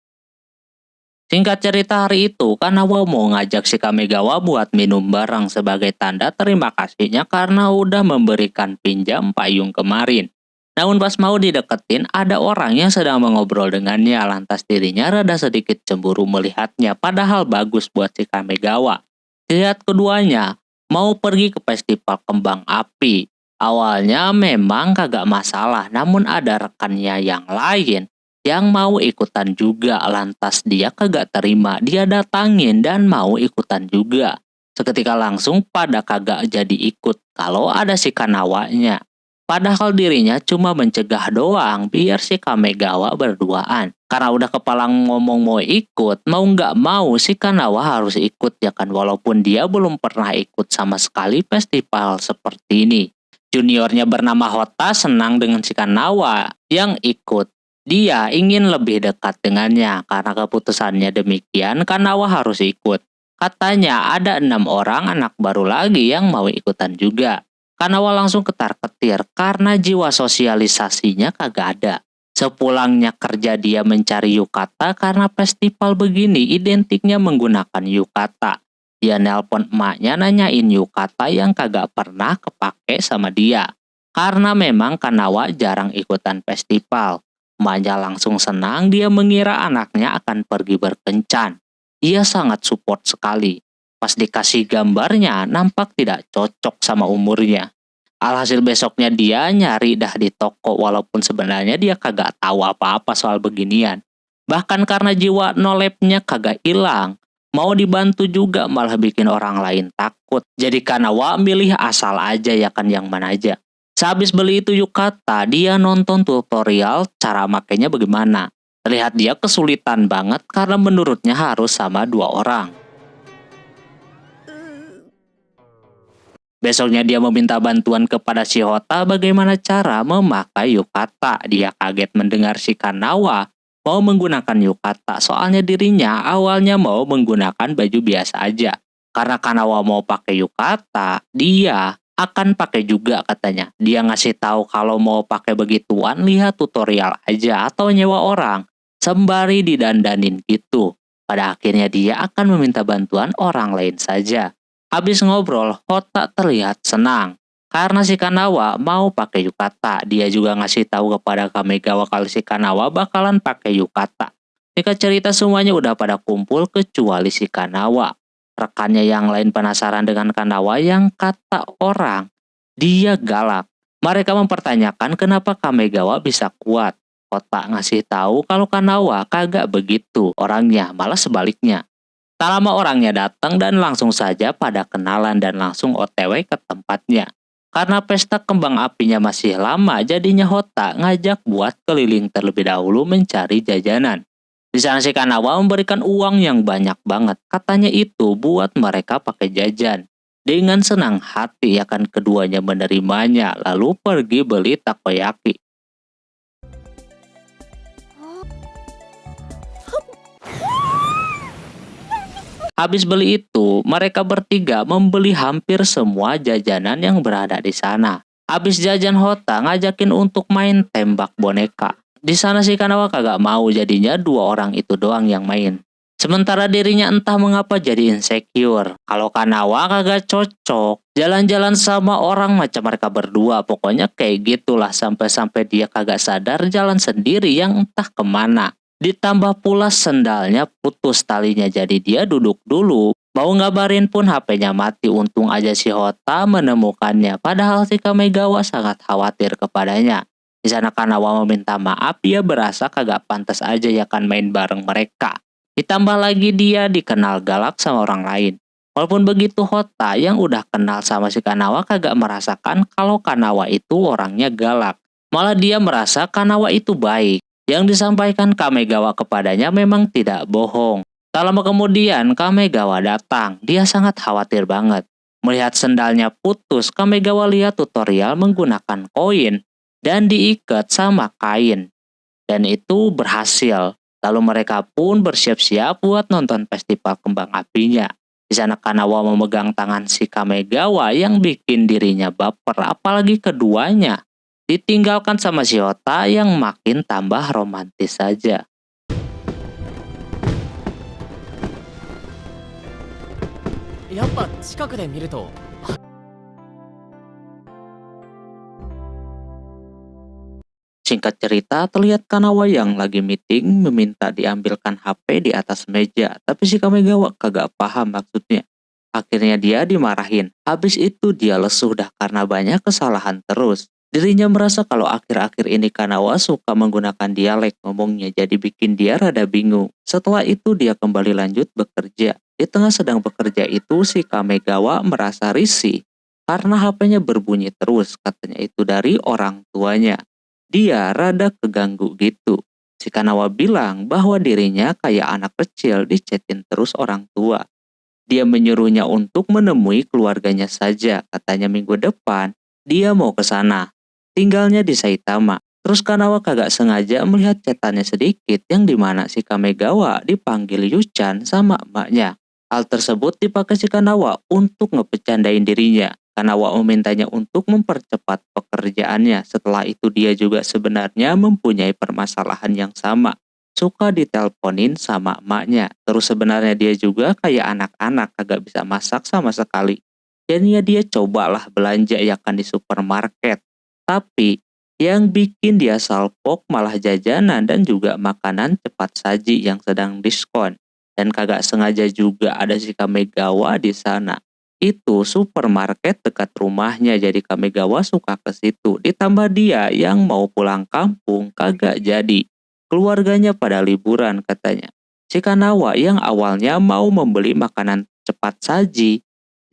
Singkat cerita hari itu, Kanawa mau ngajak si Kamegawa buat minum bareng sebagai tanda terima kasihnya karena udah memberikan pinjam payung kemarin. Namun pas mau dideketin, ada orang yang sedang mengobrol dengannya, lantas dirinya rada sedikit cemburu melihatnya, padahal bagus buat si Kamegawa. Lihat keduanya, mau pergi ke festival kembang api. Awalnya memang kagak masalah, namun ada rekannya yang lain yang mau ikutan juga, lantas dia kagak terima. Dia datangin dan mau ikutan juga. Seketika langsung pada kagak jadi ikut kalau ada si Kanawanya. Padahal dirinya cuma mencegah doang biar si Kamegawa berduaan. Karena udah kepalang ngomong mau ikut, mau nggak mau si Kanawa harus ikut ya kan, walaupun dia belum pernah ikut sama sekali festival seperti ini. Juniornya bernama Hota senang dengan si Kanawa yang ikut. Dia ingin lebih dekat dengannya, karena keputusannya demikian Kanawa harus ikut. Katanya ada 6 orang anak baru lagi yang mau ikutan juga. Kanawa langsung ketar-ketir karena jiwa sosialisasinya kagak ada. Sepulangnya kerja dia mencari yukata karena festival begini identiknya menggunakan yukata. Dia nelpon emaknya nanyain yukata yang kagak pernah kepake sama dia. Karena memang Kanawa jarang ikutan festival. Emaknya langsung senang, dia mengira anaknya akan pergi berkencan. Ia sangat support sekali. Pas dikasih gambarnya, nampak tidak cocok sama umurnya. Alhasil besoknya dia nyari dah di toko, walaupun sebenarnya dia kagak tahu apa-apa soal beginian. Bahkan karena jiwa nolepnya kagak hilang, mau dibantu juga malah bikin orang lain takut. Jadi Kanawa milih asal aja ya kan, yang mana aja. Sehabis beli itu yukata, dia nonton tutorial cara makainya bagaimana. Terlihat dia kesulitan banget karena menurutnya harus sama 2 orang. Besoknya dia meminta bantuan kepada si Hota bagaimana cara memakai yukata. Dia kaget mendengar si Kanawa mau menggunakan yukata, soalnya dirinya awalnya mau menggunakan baju biasa aja. Karena Kanawa mau pakai yukata, dia akan pakai juga katanya. Dia ngasih tahu kalau mau pakai begituan lihat tutorial aja atau nyewa orang, sembari didandanin gitu. Pada akhirnya dia akan meminta bantuan orang lain saja. Habis ngobrol, Hota terlihat senang. Karena si Kanawa mau pakai yukata, dia juga ngasih tahu kepada Kamegawa kalau si Kanawa bakalan pakai yukata. Jika cerita semuanya udah pada kumpul kecuali si Kanawa. Rekannya yang lain penasaran dengan Kanawa yang kata orang, dia galak. Mereka mempertanyakan kenapa Kamegawa bisa kuat. Hota ngasih tahu kalau Kanawa kagak begitu orangnya, malah sebaliknya. Tak lama orangnya datang dan langsung saja pada kenalan dan langsung OTW ke tempatnya. Karena pesta kembang apinya masih lama, jadinya Hota ngajak buat keliling terlebih dahulu mencari jajanan. Di sana si Kanawa memberikan uang yang banyak banget. Katanya itu buat mereka pakai jajan. Dengan senang hati akan keduanya menerimanya, lalu pergi beli takoyaki. Habis beli itu, mereka bertiga membeli hampir semua jajanan yang berada di sana. Habis jajan, Hota ngajakin untuk main tembak boneka. Di sana si Kanawa kagak mau, jadinya 2 orang itu doang yang main. Sementara dirinya entah mengapa jadi insecure. Kalau Kanawa kagak cocok jalan-jalan sama orang macam mereka berdua. Pokoknya kayak gitulah sampai-sampai dia kagak sadar jalan sendiri yang entah kemana. Ditambah pula sendalnya putus talinya, jadi dia duduk dulu. Mau ngabarin pun HP-nya mati. Untung aja si Hota menemukannya. Padahal si Kamegawa sangat khawatir kepadanya. Di sana Kanawa meminta maaf, dia berasa kagak pantas aja ya kan main bareng mereka. Ditambah lagi dia dikenal galak sama orang lain. Walaupun begitu, Hota yang udah kenal sama si Kanawa kagak merasakan kalau Kanawa itu orangnya galak. Malah dia merasa Kanawa itu baik. Yang disampaikan Kamegawa kepadanya memang tidak bohong. Tak lama kemudian Kamegawa datang. Dia sangat khawatir banget. Melihat sendalnya putus, Kamegawa lihat tutorial menggunakan koin dan diikat sama kain. Dan itu berhasil. Lalu mereka pun bersiap-siap buat nonton festival kembang apinya. Di sana Kanawa memegang tangan si Kamegawa yang bikin dirinya baper, apalagi keduanya ditinggalkan sama si Hota yang makin tambah romantis saja. Singkat cerita, terlihat Kanawa yang lagi meeting meminta diambilkan HP di atas meja, tapi si Kamegawa kagak paham maksudnya. Akhirnya dia dimarahin. Habis itu dia lesu dah karena banyak kesalahan terus. Dirinya merasa kalau akhir-akhir ini Kanawa suka menggunakan dialek ngomongnya jadi bikin dia rada bingung. Setelah itu dia kembali lanjut bekerja. Di tengah sedang bekerja itu si Kamegawa merasa risih karena HP-nya berbunyi terus, katanya itu dari orang tuanya. Dia rada keganggu gitu. Si Kanawa bilang bahwa dirinya kayak anak kecil dicetin terus orang tua. Dia menyuruhnya untuk menemui keluarganya saja. Katanya minggu depan dia mau ke sana. Tinggalnya di Saitama. Terus Kanawa kagak sengaja melihat catatannya sedikit yang dimana si Kamegawa dipanggil Yuchan sama emaknya. Hal tersebut dipakai si Kanawa untuk ngepecandain dirinya. Kanawa memintanya untuk mempercepat pekerjaannya. Setelah itu dia juga sebenarnya mempunyai permasalahan yang sama. Suka diteleponin sama emaknya. Terus sebenarnya dia juga kayak anak-anak kagak bisa masak sama sekali. Jadinya dia cobalah belanja ya kan di supermarket. Tapi yang bikin dia salpok malah jajanan dan juga makanan cepat saji yang sedang diskon. Dan kagak sengaja juga ada si Kamegawa di sana. Itu supermarket dekat rumahnya jadi Kamegawa suka ke situ. Ditambah dia yang mau pulang kampung kagak jadi. Keluarganya pada liburan katanya. Si Kanawa yang awalnya mau membeli makanan cepat saji,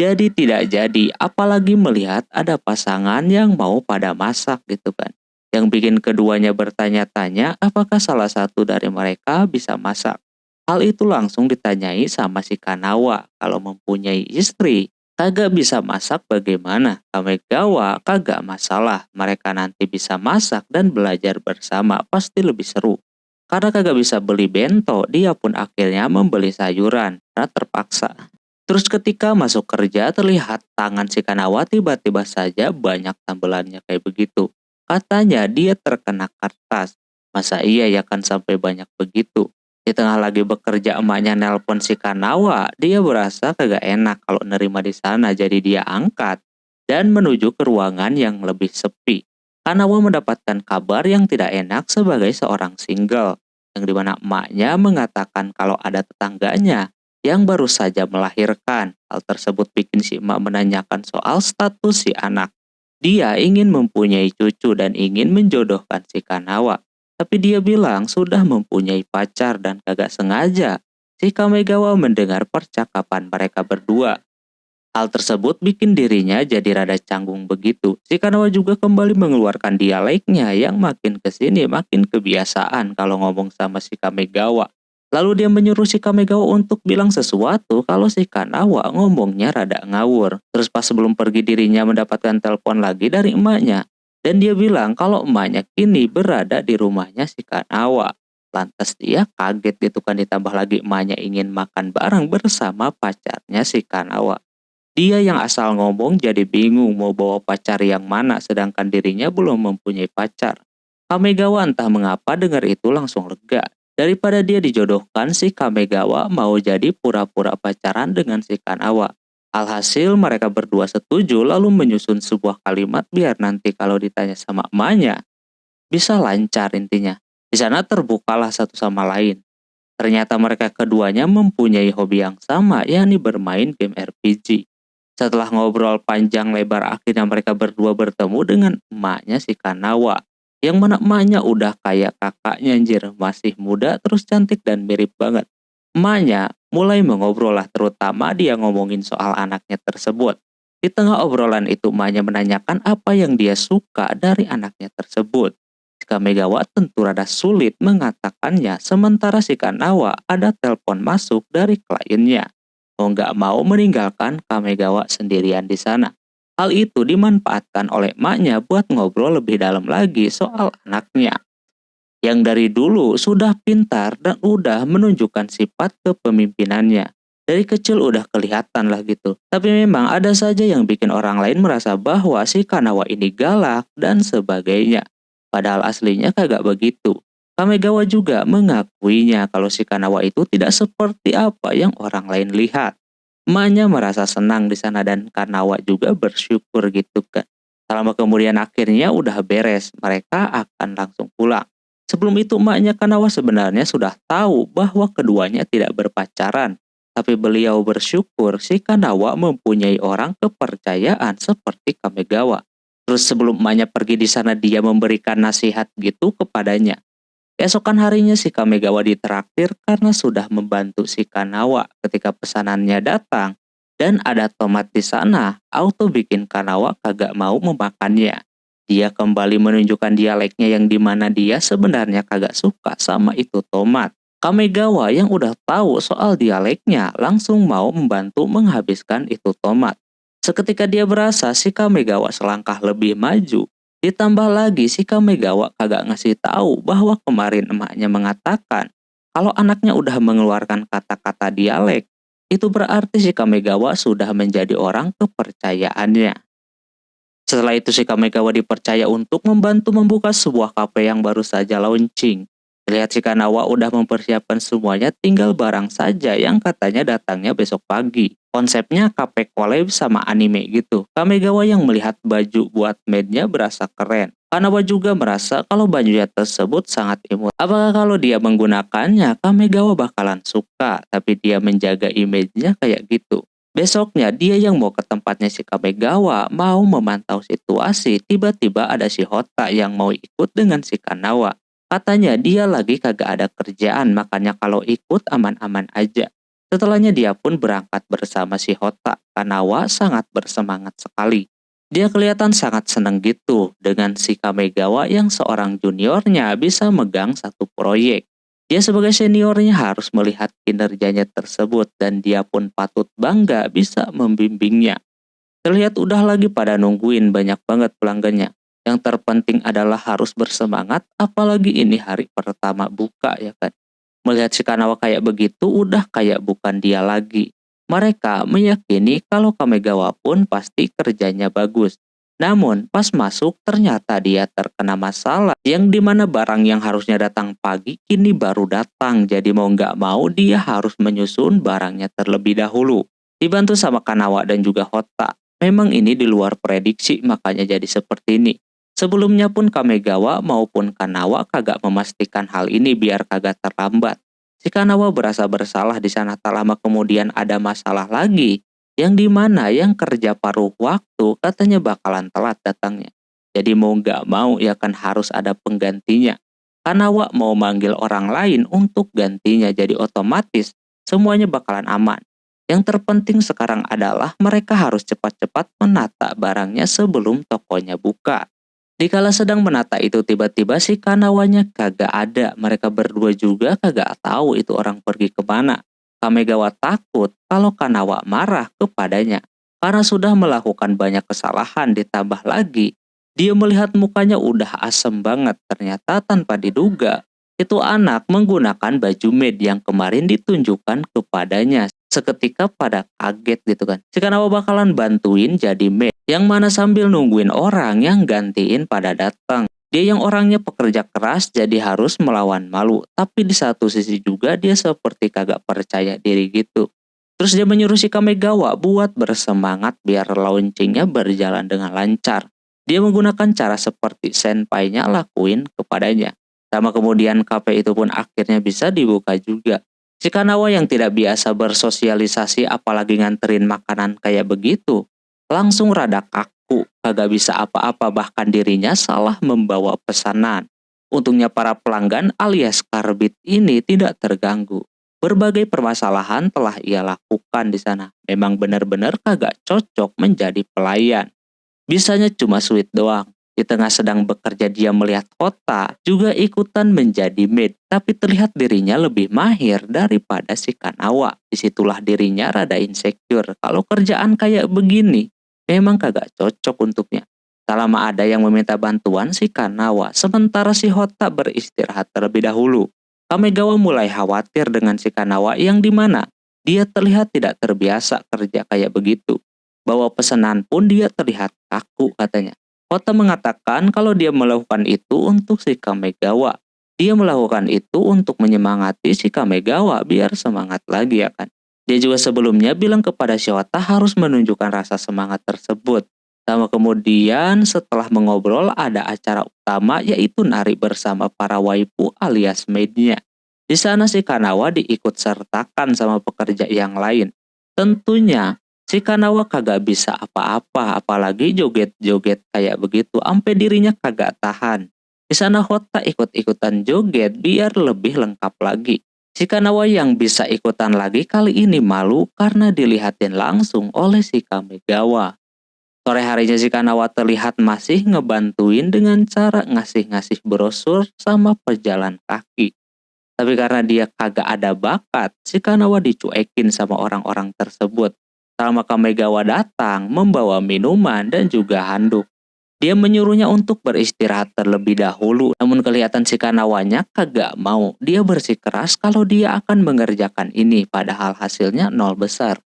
jadi tidak jadi, apalagi melihat ada pasangan yang mau pada masak gitu kan. Yang bikin keduanya bertanya-tanya apakah salah satu dari mereka bisa masak. Hal itu langsung ditanyai sama si Kanawa, kalau mempunyai istri, kagak bisa masak bagaimana? Kamegawa kagak masalah, mereka nanti bisa masak dan belajar bersama, pasti lebih seru. Karena kagak bisa beli bento, dia pun akhirnya membeli sayuran karena terpaksa. Terus ketika masuk kerja terlihat tangan si Kanawa tiba-tiba saja banyak tambelannya kayak begitu. Katanya dia terkena kertas. Masa iya ya kan sampai banyak begitu. Di tengah lagi bekerja emaknya nelpon si Kanawa, dia berasa kagak enak kalau nerima di sana jadi dia angkat dan menuju ke ruangan yang lebih sepi. Kanawa mendapatkan kabar yang tidak enak sebagai seorang single, yang dimana emaknya mengatakan kalau ada tetangganya yang baru saja melahirkan. Hal tersebut bikin si emak menanyakan soal status si anak. Dia ingin mempunyai cucu dan ingin menjodohkan si Kanawa. Tapi dia bilang sudah mempunyai pacar dan kagak sengaja si Kamegawa mendengar percakapan mereka berdua. Hal tersebut bikin dirinya jadi rada canggung begitu. Si Kanawa juga kembali mengeluarkan dialeknya yang makin kesini makin kebiasaan kalau ngomong sama si Kamegawa. Lalu dia menyuruh si Kamegawa untuk bilang sesuatu kalau si Kanawa ngomongnya rada ngawur. Terus pas sebelum pergi dirinya mendapatkan telepon lagi dari emaknya. Dan dia bilang kalau emaknya kini berada di rumahnya si Kanawa. Lantas dia kaget gitu kan, ditambah lagi emaknya ingin makan bareng bersama pacarnya si Kanawa. Dia yang asal ngomong jadi bingung mau bawa pacar yang mana sedangkan dirinya belum mempunyai pacar. Kamegawa entah mengapa dengar itu langsung lega. Daripada dia dijodohkan, si Kamegawa mau jadi pura-pura pacaran dengan si Kanawa. Alhasil mereka berdua setuju lalu menyusun sebuah kalimat biar nanti kalau ditanya sama emaknya bisa lancar intinya. Di sana terbukalah satu sama lain. Ternyata mereka keduanya mempunyai hobi yang sama, yakni bermain game RPG. Setelah ngobrol panjang lebar akhirnya mereka berdua bertemu dengan emaknya si Kanawa. Yang mana emaknya udah kayak kakaknya anjir, masih muda terus cantik dan mirip banget. Emaknya mulai mengobrol lah, terutama dia ngomongin soal anaknya tersebut. Di tengah obrolan itu emaknya menanyakan apa yang dia suka dari anaknya tersebut. Si Kamegawa tentu rada sulit mengatakannya sementara si Kanawa ada telepon masuk dari kliennya. Mau nggak mau meninggalkan Kamegawa sendirian di sana. Hal itu dimanfaatkan oleh emaknya buat ngobrol lebih dalam lagi soal anaknya. Yang dari dulu sudah pintar dan udah menunjukkan sifat kepemimpinannya. Dari kecil udah kelihatan lah gitu. Tapi memang ada saja yang bikin orang lain merasa bahwa si Kanawa ini galak dan sebagainya. Padahal aslinya kagak begitu. Kamegawa juga mengakuinya kalau si Kanawa itu tidak seperti apa yang orang lain lihat. Emaknya merasa senang di sana dan Kanawa juga bersyukur gitu kan. Selama kemudian akhirnya udah beres, mereka akan langsung pulang. Sebelum itu emaknya Kanawa sebenarnya sudah tahu bahwa keduanya tidak berpacaran. Tapi beliau bersyukur si Kanawa mempunyai orang kepercayaan seperti Kamegawa. Terus sebelum emaknya pergi di sana dia memberikan nasihat gitu kepadanya. Keesokan harinya si Kamegawa ditraktir karena sudah membantu si Kanawa ketika pesanannya datang. Dan ada tomat di sana, auto bikin Kanawa kagak mau memakannya. Dia kembali menunjukkan dialeknya yang dimana dia sebenarnya kagak suka sama itu tomat. Kamegawa yang udah tahu soal dialeknya langsung mau membantu menghabiskan itu tomat. Seketika dia berasa si Kamegawa selangkah lebih maju. Ditambah lagi si Kamegawa kagak ngasih tahu bahwa kemarin emaknya mengatakan kalau anaknya udah mengeluarkan kata-kata dialek, itu berarti si Kamegawa sudah menjadi orang kepercayaannya. Setelah itu si Kamegawa dipercaya untuk membantu membuka sebuah kafe yang baru saja launching. Terlihat si Kanawa udah mempersiapkan semuanya, tinggal barang saja yang katanya datangnya besok pagi. Konsepnya kafe collab sama anime gitu. Kamegawa yang melihat baju buat maidnya berasa keren. Kanawa juga merasa kalau bajunya tersebut sangat imut. Apakah kalau dia menggunakannya, Kamegawa bakalan suka, tapi dia menjaga image-nya kayak gitu. Besoknya dia yang mau ke tempatnya si Kamegawa mau memantau situasi, tiba-tiba ada si Hota yang mau ikut dengan si Kanawa. Katanya dia lagi kagak ada kerjaan, makanya kalau ikut aman-aman aja. Setelahnya dia pun berangkat bersama si Hota. Kanawa sangat bersemangat sekali. Dia kelihatan sangat seneng gitu dengan si Kamegawa yang seorang juniornya bisa megang satu proyek. Dia sebagai seniornya harus melihat kinerjanya tersebut dan dia pun patut bangga bisa membimbingnya. Terlihat udah lagi pada nungguin banyak banget pelanggannya. Yang terpenting adalah harus bersemangat, apalagi ini hari pertama buka ya kan. Melihat si Kanawa kayak begitu udah kayak bukan dia lagi. Mereka meyakini kalau Kamegawa pun pasti kerjanya bagus. Namun pas masuk ternyata dia terkena masalah yang dimana barang yang harusnya datang pagi kini baru datang. Jadi mau nggak mau dia harus menyusun barangnya terlebih dahulu. Dibantu sama Kanawa dan juga Hota. Memang ini di luar prediksi makanya jadi seperti ini. Sebelumnya pun Kamegawa maupun Kanawa kagak memastikan hal ini biar kagak terlambat. Si Kanawa berasa bersalah di sana, tak lama kemudian ada masalah lagi. Yang dimana yang kerja paruh waktu katanya bakalan telat datangnya. Jadi mau nggak mau ya kan harus ada penggantinya. Kanawa mau manggil orang lain untuk gantinya jadi otomatis semuanya bakalan aman. Yang terpenting sekarang adalah mereka harus cepat-cepat menata barangnya sebelum tokonya buka. Dikala sedang menata itu tiba-tiba si Kanawanya kagak ada. Mereka berdua juga kagak tahu itu orang pergi kemana. Kamegawa takut kalau Kanawa marah kepadanya. Karena sudah melakukan banyak kesalahan ditambah lagi. Dia melihat mukanya udah asem banget. Ternyata tanpa diduga. Itu anak menggunakan baju maid yang kemarin ditunjukkan kepadanya. Seketika pada kaget gitu kan. Si Kanawa bakalan bantuin jadi maid. Yang mana sambil nungguin orang yang gantiin pada datang. Dia yang orangnya pekerja keras jadi harus melawan malu. Tapi di satu sisi juga dia seperti kagak percaya diri gitu. Terus dia menyuruh si Kamegawa buat bersemangat biar launchingnya berjalan dengan lancar. Dia menggunakan cara seperti senpai-nya lakuin kepadanya. Sama kemudian kafe itu pun akhirnya bisa dibuka juga. Si Kanawa yang tidak biasa bersosialisasi apalagi nganterin makanan kayak begitu, langsung rada kaku, kagak bisa apa-apa bahkan dirinya salah membawa pesanan. Untungnya para pelanggan alias karbit ini tidak terganggu. Berbagai permasalahan telah ia lakukan di sana. Memang benar-benar kagak cocok menjadi pelayan. Bisanya cuma sweet doang. Di tengah sedang bekerja dia melihat Hota juga ikutan menjadi maid, tapi terlihat dirinya lebih mahir daripada si Kanawa. Disitulah dirinya rada insecure kalau kerjaan kayak begini memang kagak cocok untuknya. Tak lama ada yang meminta bantuan si Kanawa, sementara si Hota beristirahat terlebih dahulu. Kamegawa mulai khawatir dengan si Kanawa yang dimana dia terlihat tidak terbiasa kerja kayak begitu. Bawa pesanan pun dia terlihat kaku katanya. Hota mengatakan kalau dia melakukan itu untuk si Kamegawa. Dia melakukan itu untuk menyemangati si Kamegawa biar semangat lagi ya kan. Dia juga sebelumnya bilang kepada si Hota harus menunjukkan rasa semangat tersebut. Sama kemudian setelah mengobrol ada acara utama yaitu nari bersama para waifu alias maidnya. Di sana si Kanawa diikut sertakan sama pekerja yang lain. Tentunya si Kanawa kagak bisa apa-apa, apalagi joget-joget kayak begitu, ampe dirinya kagak tahan. Di sana Hotta ikut-ikutan joget biar lebih lengkap lagi. Si Kanawa yang bisa ikutan lagi kali ini malu karena dilihatin langsung oleh si Kamegawa. Sore harinya si Kanawa terlihat masih ngebantuin dengan cara ngasih-ngasih brosur sama pejalan kaki. Tapi karena dia kagak ada bakat, si Kanawa dicuekin sama orang-orang tersebut. Selama Kamegawa datang membawa minuman dan juga handuk. Dia menyuruhnya untuk beristirahat terlebih dahulu, namun kelihatan si Kanawanya kagak mau. Dia bersikeras kalau dia akan mengerjakan ini, padahal hasilnya nol besar.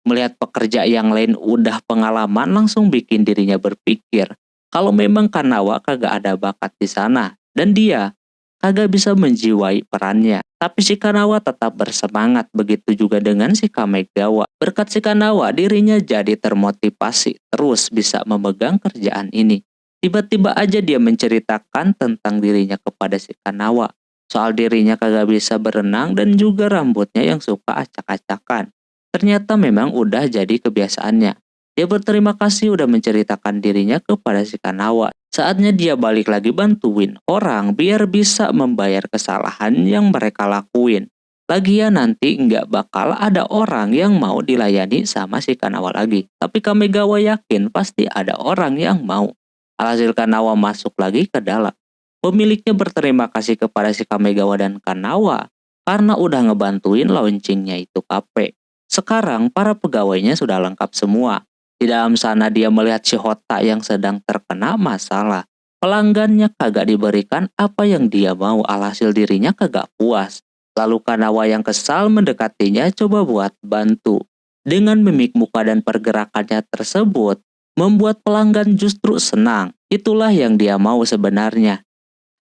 Melihat pekerja yang lain udah pengalaman langsung bikin dirinya berpikir kalau memang Kanawa kagak ada bakat di sana dan dia kagak bisa menjiwai perannya. Tapi si Kanawa tetap bersemangat, begitu juga dengan si Kamegawa. Berkat si Kanawa, dirinya jadi termotivasi terus bisa memegang kerjaan ini. Tiba-tiba aja dia menceritakan tentang dirinya kepada si Kanawa. Soal dirinya kagak bisa berenang dan juga rambutnya yang suka acak-acakan. Ternyata memang udah jadi kebiasaannya. Dia berterima kasih udah menceritakan dirinya kepada si Kanawa. Saatnya dia balik lagi bantuin orang biar bisa membayar kesalahan yang mereka lakuin. Lagian nanti nggak bakal ada orang yang mau dilayani sama si Kanawa lagi. Tapi Kamegawa yakin pasti ada orang yang mau. Alhasil Kanawa masuk lagi ke dalam. Pemiliknya berterima kasih kepada si Kamegawa dan Kanawa karena udah ngebantuin launchingnya itu kafe. Sekarang para pegawainya sudah lengkap semua. Di dalam sana dia melihat si Hotta yang sedang terkena masalah. Pelanggannya kagak diberikan apa yang dia mau, alhasil dirinya kagak puas. Lalu Kanawa yang kesal mendekatinya coba buat bantu. Dengan mimik muka dan pergerakannya tersebut, membuat pelanggan justru senang. Itulah yang dia mau sebenarnya.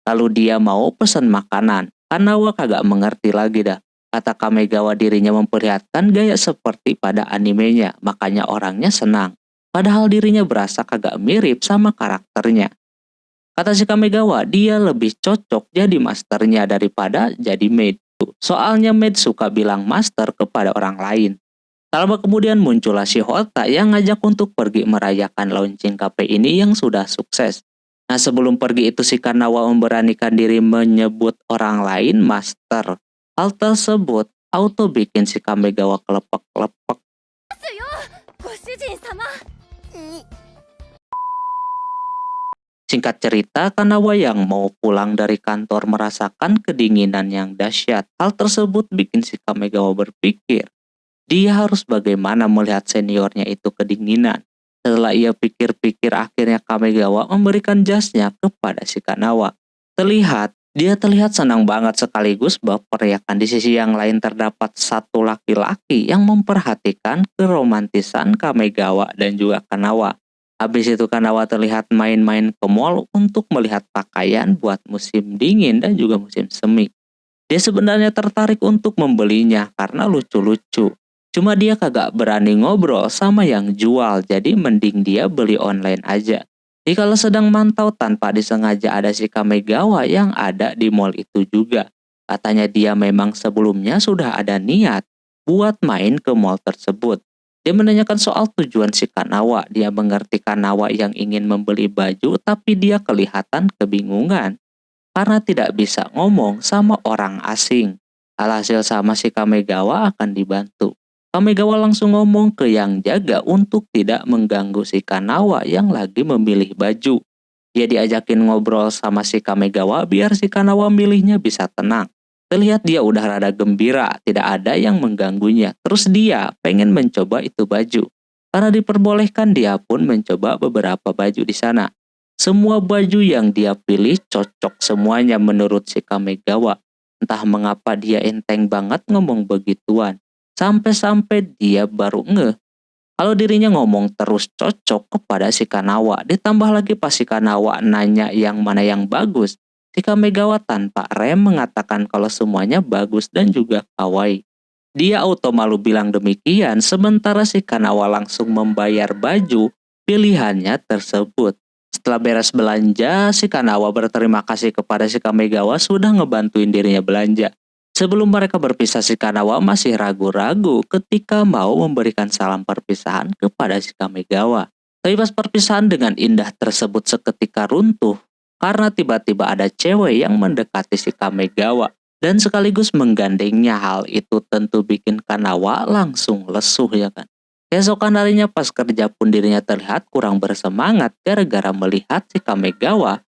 Lalu dia mau pesan makanan. Kanawa kagak mengerti lagi dah. Kata Kamegawa dirinya memperlihatkan gaya seperti pada animenya, makanya orangnya senang. Padahal dirinya berasa kagak mirip sama karakternya. Kata si Kamegawa, dia lebih cocok jadi masternya daripada jadi maid. Soalnya maid suka bilang master kepada orang lain. Lama kemudian muncullah si Hotta yang ngajak untuk pergi merayakan launching kafe ini yang sudah sukses. Nah sebelum pergi itu si Kanawa memberanikan diri menyebut orang lain master. Hal tersebut auto bikin si Kamegawa kelepek-kelepek. ご主人様。 Singkat cerita, Kanawa yang mau pulang dari kantor merasakan kedinginan yang dahsyat. Hal tersebut bikin si Kamegawa berpikir, dia harus bagaimana melihat seniornya itu kedinginan. Setelah ia pikir-pikir, akhirnya Kamegawa memberikan jasnya kepada si Kanawa. Dia terlihat senang banget sekaligus berperiakan. Di sisi yang lain terdapat satu laki-laki yang memperhatikan keromantisan Kamegawa dan juga Kanawa. Habis itu Kanawa terlihat main-main ke mall untuk melihat pakaian buat musim dingin dan juga musim semi. Dia sebenarnya tertarik untuk membelinya karena lucu-lucu. Cuma dia kagak berani ngobrol sama yang jual, jadi mending dia beli online aja. Dikala sedang mantau tanpa disengaja ada si Kamegawa yang ada di mall itu juga. Katanya dia memang sebelumnya sudah ada niat buat main ke mall tersebut. Dia menanyakan soal tujuan si Kanawa. Dia mengerti Kanawa yang ingin membeli baju tapi dia kelihatan kebingungan karena tidak bisa ngomong sama orang asing. Alhasil sama si Kamegawa akan dibantu. Kamegawa langsung ngomong ke yang jaga untuk tidak mengganggu si Kanawa yang lagi memilih baju. Dia diajakin ngobrol sama si Kamegawa biar si Kanawa milihnya bisa tenang. Terlihat dia udah rada gembira, tidak ada yang mengganggunya. Terus dia pengen mencoba itu baju. Karena diperbolehkan dia pun mencoba beberapa baju di sana. Semua baju yang dia pilih cocok semuanya menurut si Kamegawa. Entah mengapa dia enteng banget ngomong begituan. Sampai-sampai dia baru ngeh kalau dirinya ngomong terus cocok kepada si Kanawa. Ditambah lagi pas si Kanawa nanya yang mana yang bagus, si Kamegawa tanpa rem mengatakan kalau semuanya bagus dan juga kawaii. Dia auto malu bilang demikian, sementara si Kanawa langsung membayar baju pilihannya tersebut. Setelah beres belanja, si Kanawa berterima kasih kepada si Kamegawa sudah ngebantuin dirinya belanja. Sebelum mereka berpisah, si Kanawa masih ragu-ragu ketika mau memberikan salam perpisahan kepada si Kamegawa. Tapi pas perpisahan dengan indah tersebut seketika runtuh karena tiba-tiba ada cewek yang mendekati si Kamegawa dan sekaligus menggandengnya. Hal itu tentu bikin Kanawa langsung lesuh ya kan. Keesokan harinya pas kerja pun dirinya terlihat kurang bersemangat gara-gara melihat si Kamegawa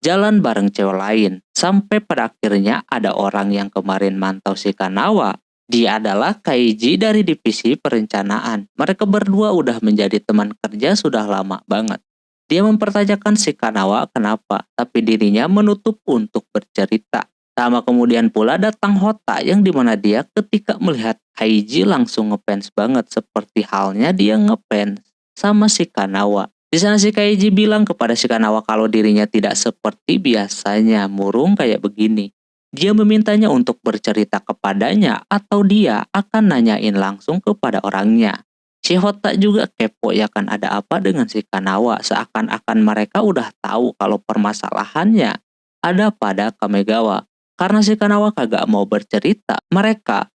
jalan bareng cewek lain. Sampai pada akhirnya ada orang yang kemarin mantau si Kanawa. Dia adalah Kaiji dari divisi perencanaan. Mereka berdua udah menjadi teman kerja sudah lama banget. Dia mempertanyakan si Kanawa kenapa, tapi dirinya menutup untuk bercerita. Sama kemudian pula datang Hota yang dimana dia ketika melihat Kaiji langsung ngefans banget seperti halnya dia ngefans sama si Kanawa. Di sana si Kaiji bilang kepada si Kanawa kalau dirinya tidak seperti biasanya murung kayak begini. Dia memintanya untuk bercerita kepadanya atau dia akan nanyain langsung kepada orangnya. Si Hota juga kepo ya kan ada apa dengan si Kanawa, seakan-akan mereka udah tahu kalau permasalahannya ada pada Kamegawa. Karena si Kanawa kagak mau bercerita, mereka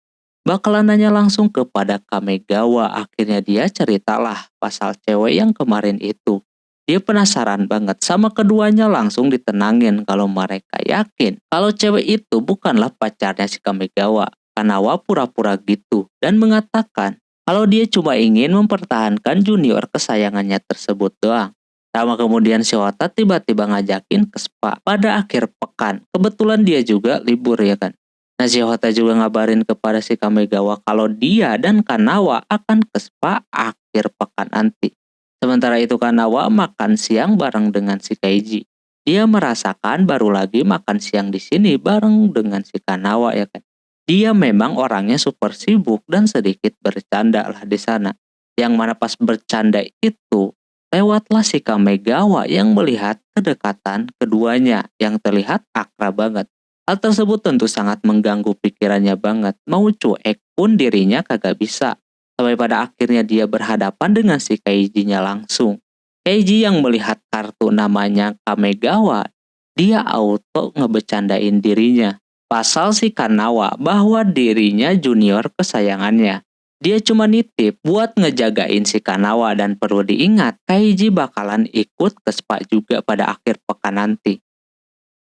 bakalan nanya langsung kepada Kamegawa. Akhirnya dia ceritalah pasal cewek yang kemarin itu. Dia penasaran banget sama keduanya, langsung ditenangin kalau mereka yakin kalau cewek itu bukanlah pacarnya si Kamegawa. Kanawa pura-pura gitu dan mengatakan kalau dia cuma ingin mempertahankan junior kesayangannya tersebut doang. Sama kemudian si Wata tiba-tiba ngajakin ke spa pada akhir pekan. Kebetulan dia juga libur ya kan. Nah, si Hota juga ngabarin kepada si Kamegawa kalau dia dan Kanawa akan ke spa akhir pekan nanti. Sementara itu Kanawa makan siang bareng dengan si Kaiji. Dia merasakan baru lagi makan siang di sini bareng dengan si Kanawa ya kan. Dia memang orangnya super sibuk dan sedikit bercanda lah di sana. Yang mana pas bercanda itu lewatlah si Kamegawa yang melihat kedekatan keduanya yang terlihat akrab banget. Hal tersebut tentu sangat mengganggu pikirannya banget. Mau cuek pun dirinya kagak bisa. Sampai pada akhirnya dia berhadapan dengan si Kaiji-nya langsung. Kaiji yang melihat kartu namanya Kamegawa, dia auto ngebecandain dirinya. Pasal si Kanawa bahwa dirinya junior kesayangannya. Dia cuma nitip buat ngejagain si Kanawa dan perlu diingat Kaiji bakalan ikut ke spa juga pada akhir pekan nanti.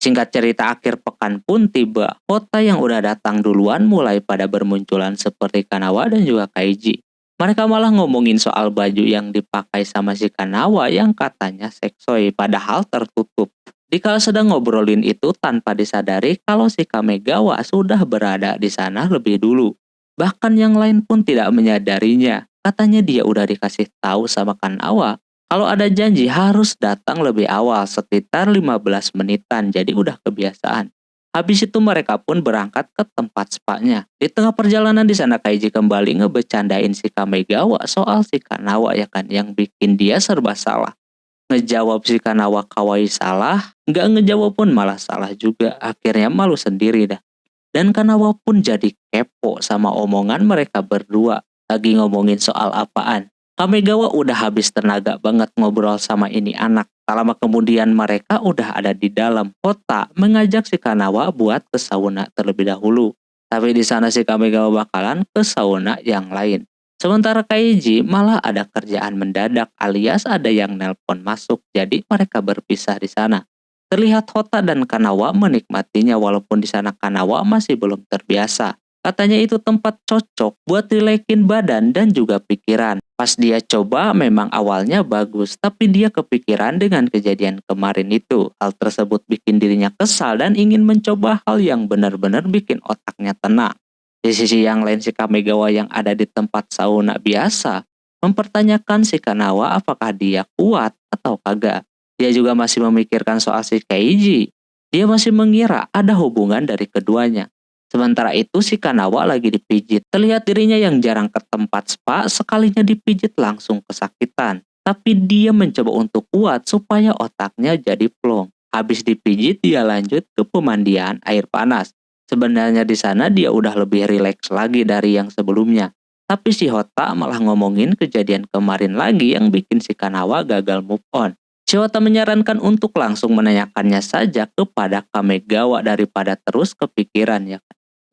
Singkat cerita akhir pekan pun tiba. Hota yang udah datang duluan mulai pada bermunculan seperti Kanawa dan juga Kaiji. Mereka malah ngomongin soal baju yang dipakai sama si Kanawa yang katanya seksoi padahal tertutup. Dikala sedang ngobrolin itu tanpa disadari kalau si Kamegawa sudah berada di sana lebih dulu. Bahkan yang lain pun tidak menyadarinya. Katanya dia udah dikasih tahu sama Kanawa kalau ada janji harus datang lebih awal sekitar 15 menitan, jadi udah kebiasaan. Habis itu mereka pun berangkat ke tempat spa-nya. Di tengah perjalanan di sana Kaiji kembali ngebecandain si Kamegawa soal si Kanawa ya kan, yang bikin dia serba salah. Ngejawab si Kanawa kawaii salah, nggak ngejawab pun malah salah juga. Akhirnya malu sendiri dah. Dan Kanawa pun jadi kepo sama omongan mereka berdua. Lagi ngomongin soal apaan. Kamegawa udah habis tenaga banget ngobrol sama ini anak. Tak lama kemudian mereka udah ada di dalam. Hota mengajak si Kanawa buat ke sauna terlebih dahulu. Tapi di sana si Kamegawa bakalan ke sauna yang lain. Sementara Kaiji malah ada kerjaan mendadak alias ada yang nelpon masuk. Jadi mereka berpisah di sana. Terlihat Hota dan Kanawa menikmatinya walaupun di sana Kanawa masih belum terbiasa. Katanya itu tempat cocok buat rilekin badan dan juga pikiran. Pas dia coba memang awalnya bagus, tapi dia kepikiran dengan kejadian kemarin itu. Hal tersebut bikin dirinya kesal dan ingin mencoba hal yang benar-benar bikin otaknya tenang. Di sisi yang lain si Kamegawa yang ada di tempat sauna biasa mempertanyakan si Kanawa apakah dia kuat atau kagak. Dia juga masih memikirkan soal si Kaiji. Dia masih mengira ada hubungan dari keduanya. Sementara itu si Kanawa lagi dipijit. Terlihat dirinya yang jarang ke tempat spa sekalinya dipijit langsung kesakitan. Tapi dia mencoba untuk kuat supaya otaknya jadi plong. Habis dipijit dia lanjut ke pemandian air panas. Sebenarnya di sana dia udah lebih rileks lagi dari yang sebelumnya. Tapi si Hota malah ngomongin kejadian kemarin lagi yang bikin si Kanawa gagal move on. Si Hota menyarankan untuk langsung menanyakannya saja kepada Kamegawa daripada terus kepikiran ya.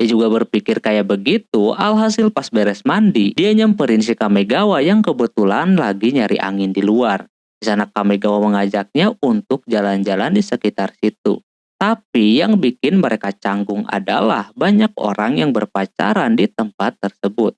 Dia juga berpikir kayak begitu, alhasil pas beres mandi, dia nyamperin si Kamegawa yang kebetulan lagi nyari angin di luar. Di sana Kamegawa mengajaknya untuk jalan-jalan di sekitar situ. Tapi yang bikin mereka canggung adalah banyak orang yang berpacaran di tempat tersebut.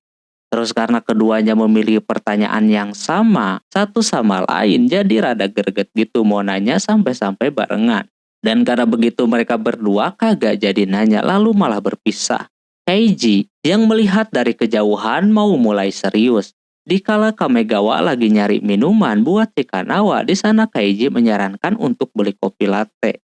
Terus karena keduanya memiliki pertanyaan yang sama, satu sama lain jadi rada greget gitu mau nanya sampai-sampai barengan. Dan karena begitu mereka berdua kagak jadi nanya lalu malah berpisah. Keiji yang melihat dari kejauhan mau mulai serius. Dikala Kamegawa lagi nyari minuman buat si Kanawa, di sana Keiji menyarankan untuk beli kopi latte.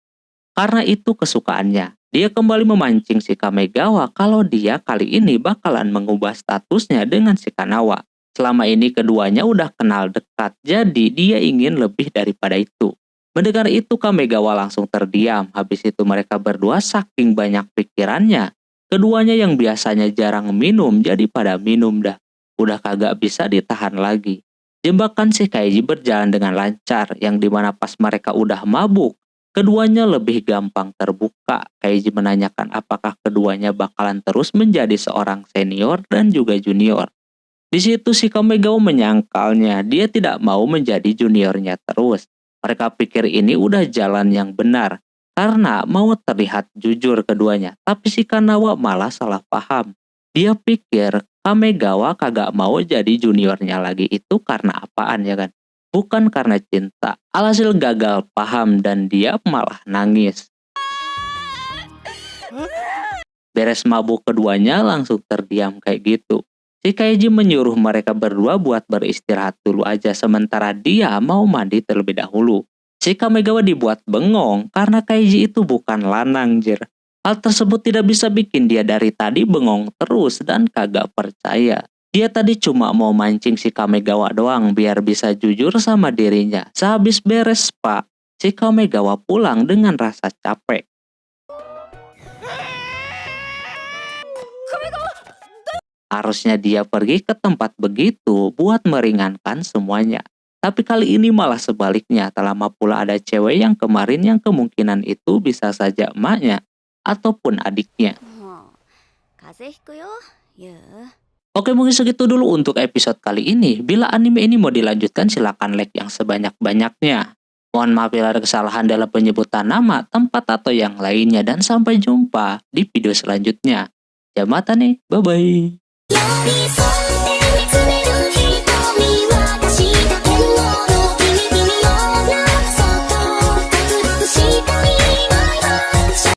Karena itu kesukaannya. Dia kembali memancing si Kamegawa kalau dia kali ini bakalan mengubah statusnya dengan si Kanawa. Selama ini keduanya udah kenal dekat, jadi dia ingin lebih daripada itu. Mendengar itu Kamegawa langsung terdiam. Habis itu mereka berdua saking banyak pikirannya. Keduanya yang biasanya jarang minum jadi pada minum dah. Udah kagak bisa ditahan lagi. Jebakan si Keiji berjalan dengan lancar, yang dimana pas mereka udah mabuk, keduanya lebih gampang terbuka. Keiji menanyakan apakah keduanya bakalan terus menjadi seorang senior dan juga junior. Di situ si Kamegawa menyangkalnya, dia tidak mau menjadi juniornya terus. Mereka pikir ini udah jalan yang benar, karena mau terlihat jujur keduanya. Tapi si Kanawa malah salah paham. Dia pikir Kamegawa kagak mau jadi juniornya lagi itu karena apaan ya kan? Bukan karena cinta. Alhasil gagal paham dan dia malah nangis. Beres mabuk keduanya langsung terdiam kayak gitu. Si Keiji menyuruh mereka berdua buat beristirahat dulu aja sementara dia mau mandi terlebih dahulu. Si Kamegawa dibuat bengong karena Keiji itu bukan lanang jir. Hal tersebut tidak bisa bikin dia dari tadi bengong terus dan kagak percaya. Dia tadi cuma mau mancing si Kamegawa doang biar bisa jujur sama dirinya. Sehabis beres spa, si Kamegawa pulang dengan rasa capek. Harusnya dia pergi ke tempat begitu buat meringankan semuanya. Tapi kali ini malah sebaliknya, tak lama pula ada cewek yang kemarin yang kemungkinan itu bisa saja emaknya ataupun adiknya. Oke, mungkin segitu dulu untuk episode kali ini. Bila anime ini mau dilanjutkan silakan like yang sebanyak-banyaknya. Mohon maaf bila ada kesalahan dalam penyebutan nama, tempat atau yang lainnya, dan sampai jumpa di video selanjutnya. Jamata nih, bye-bye.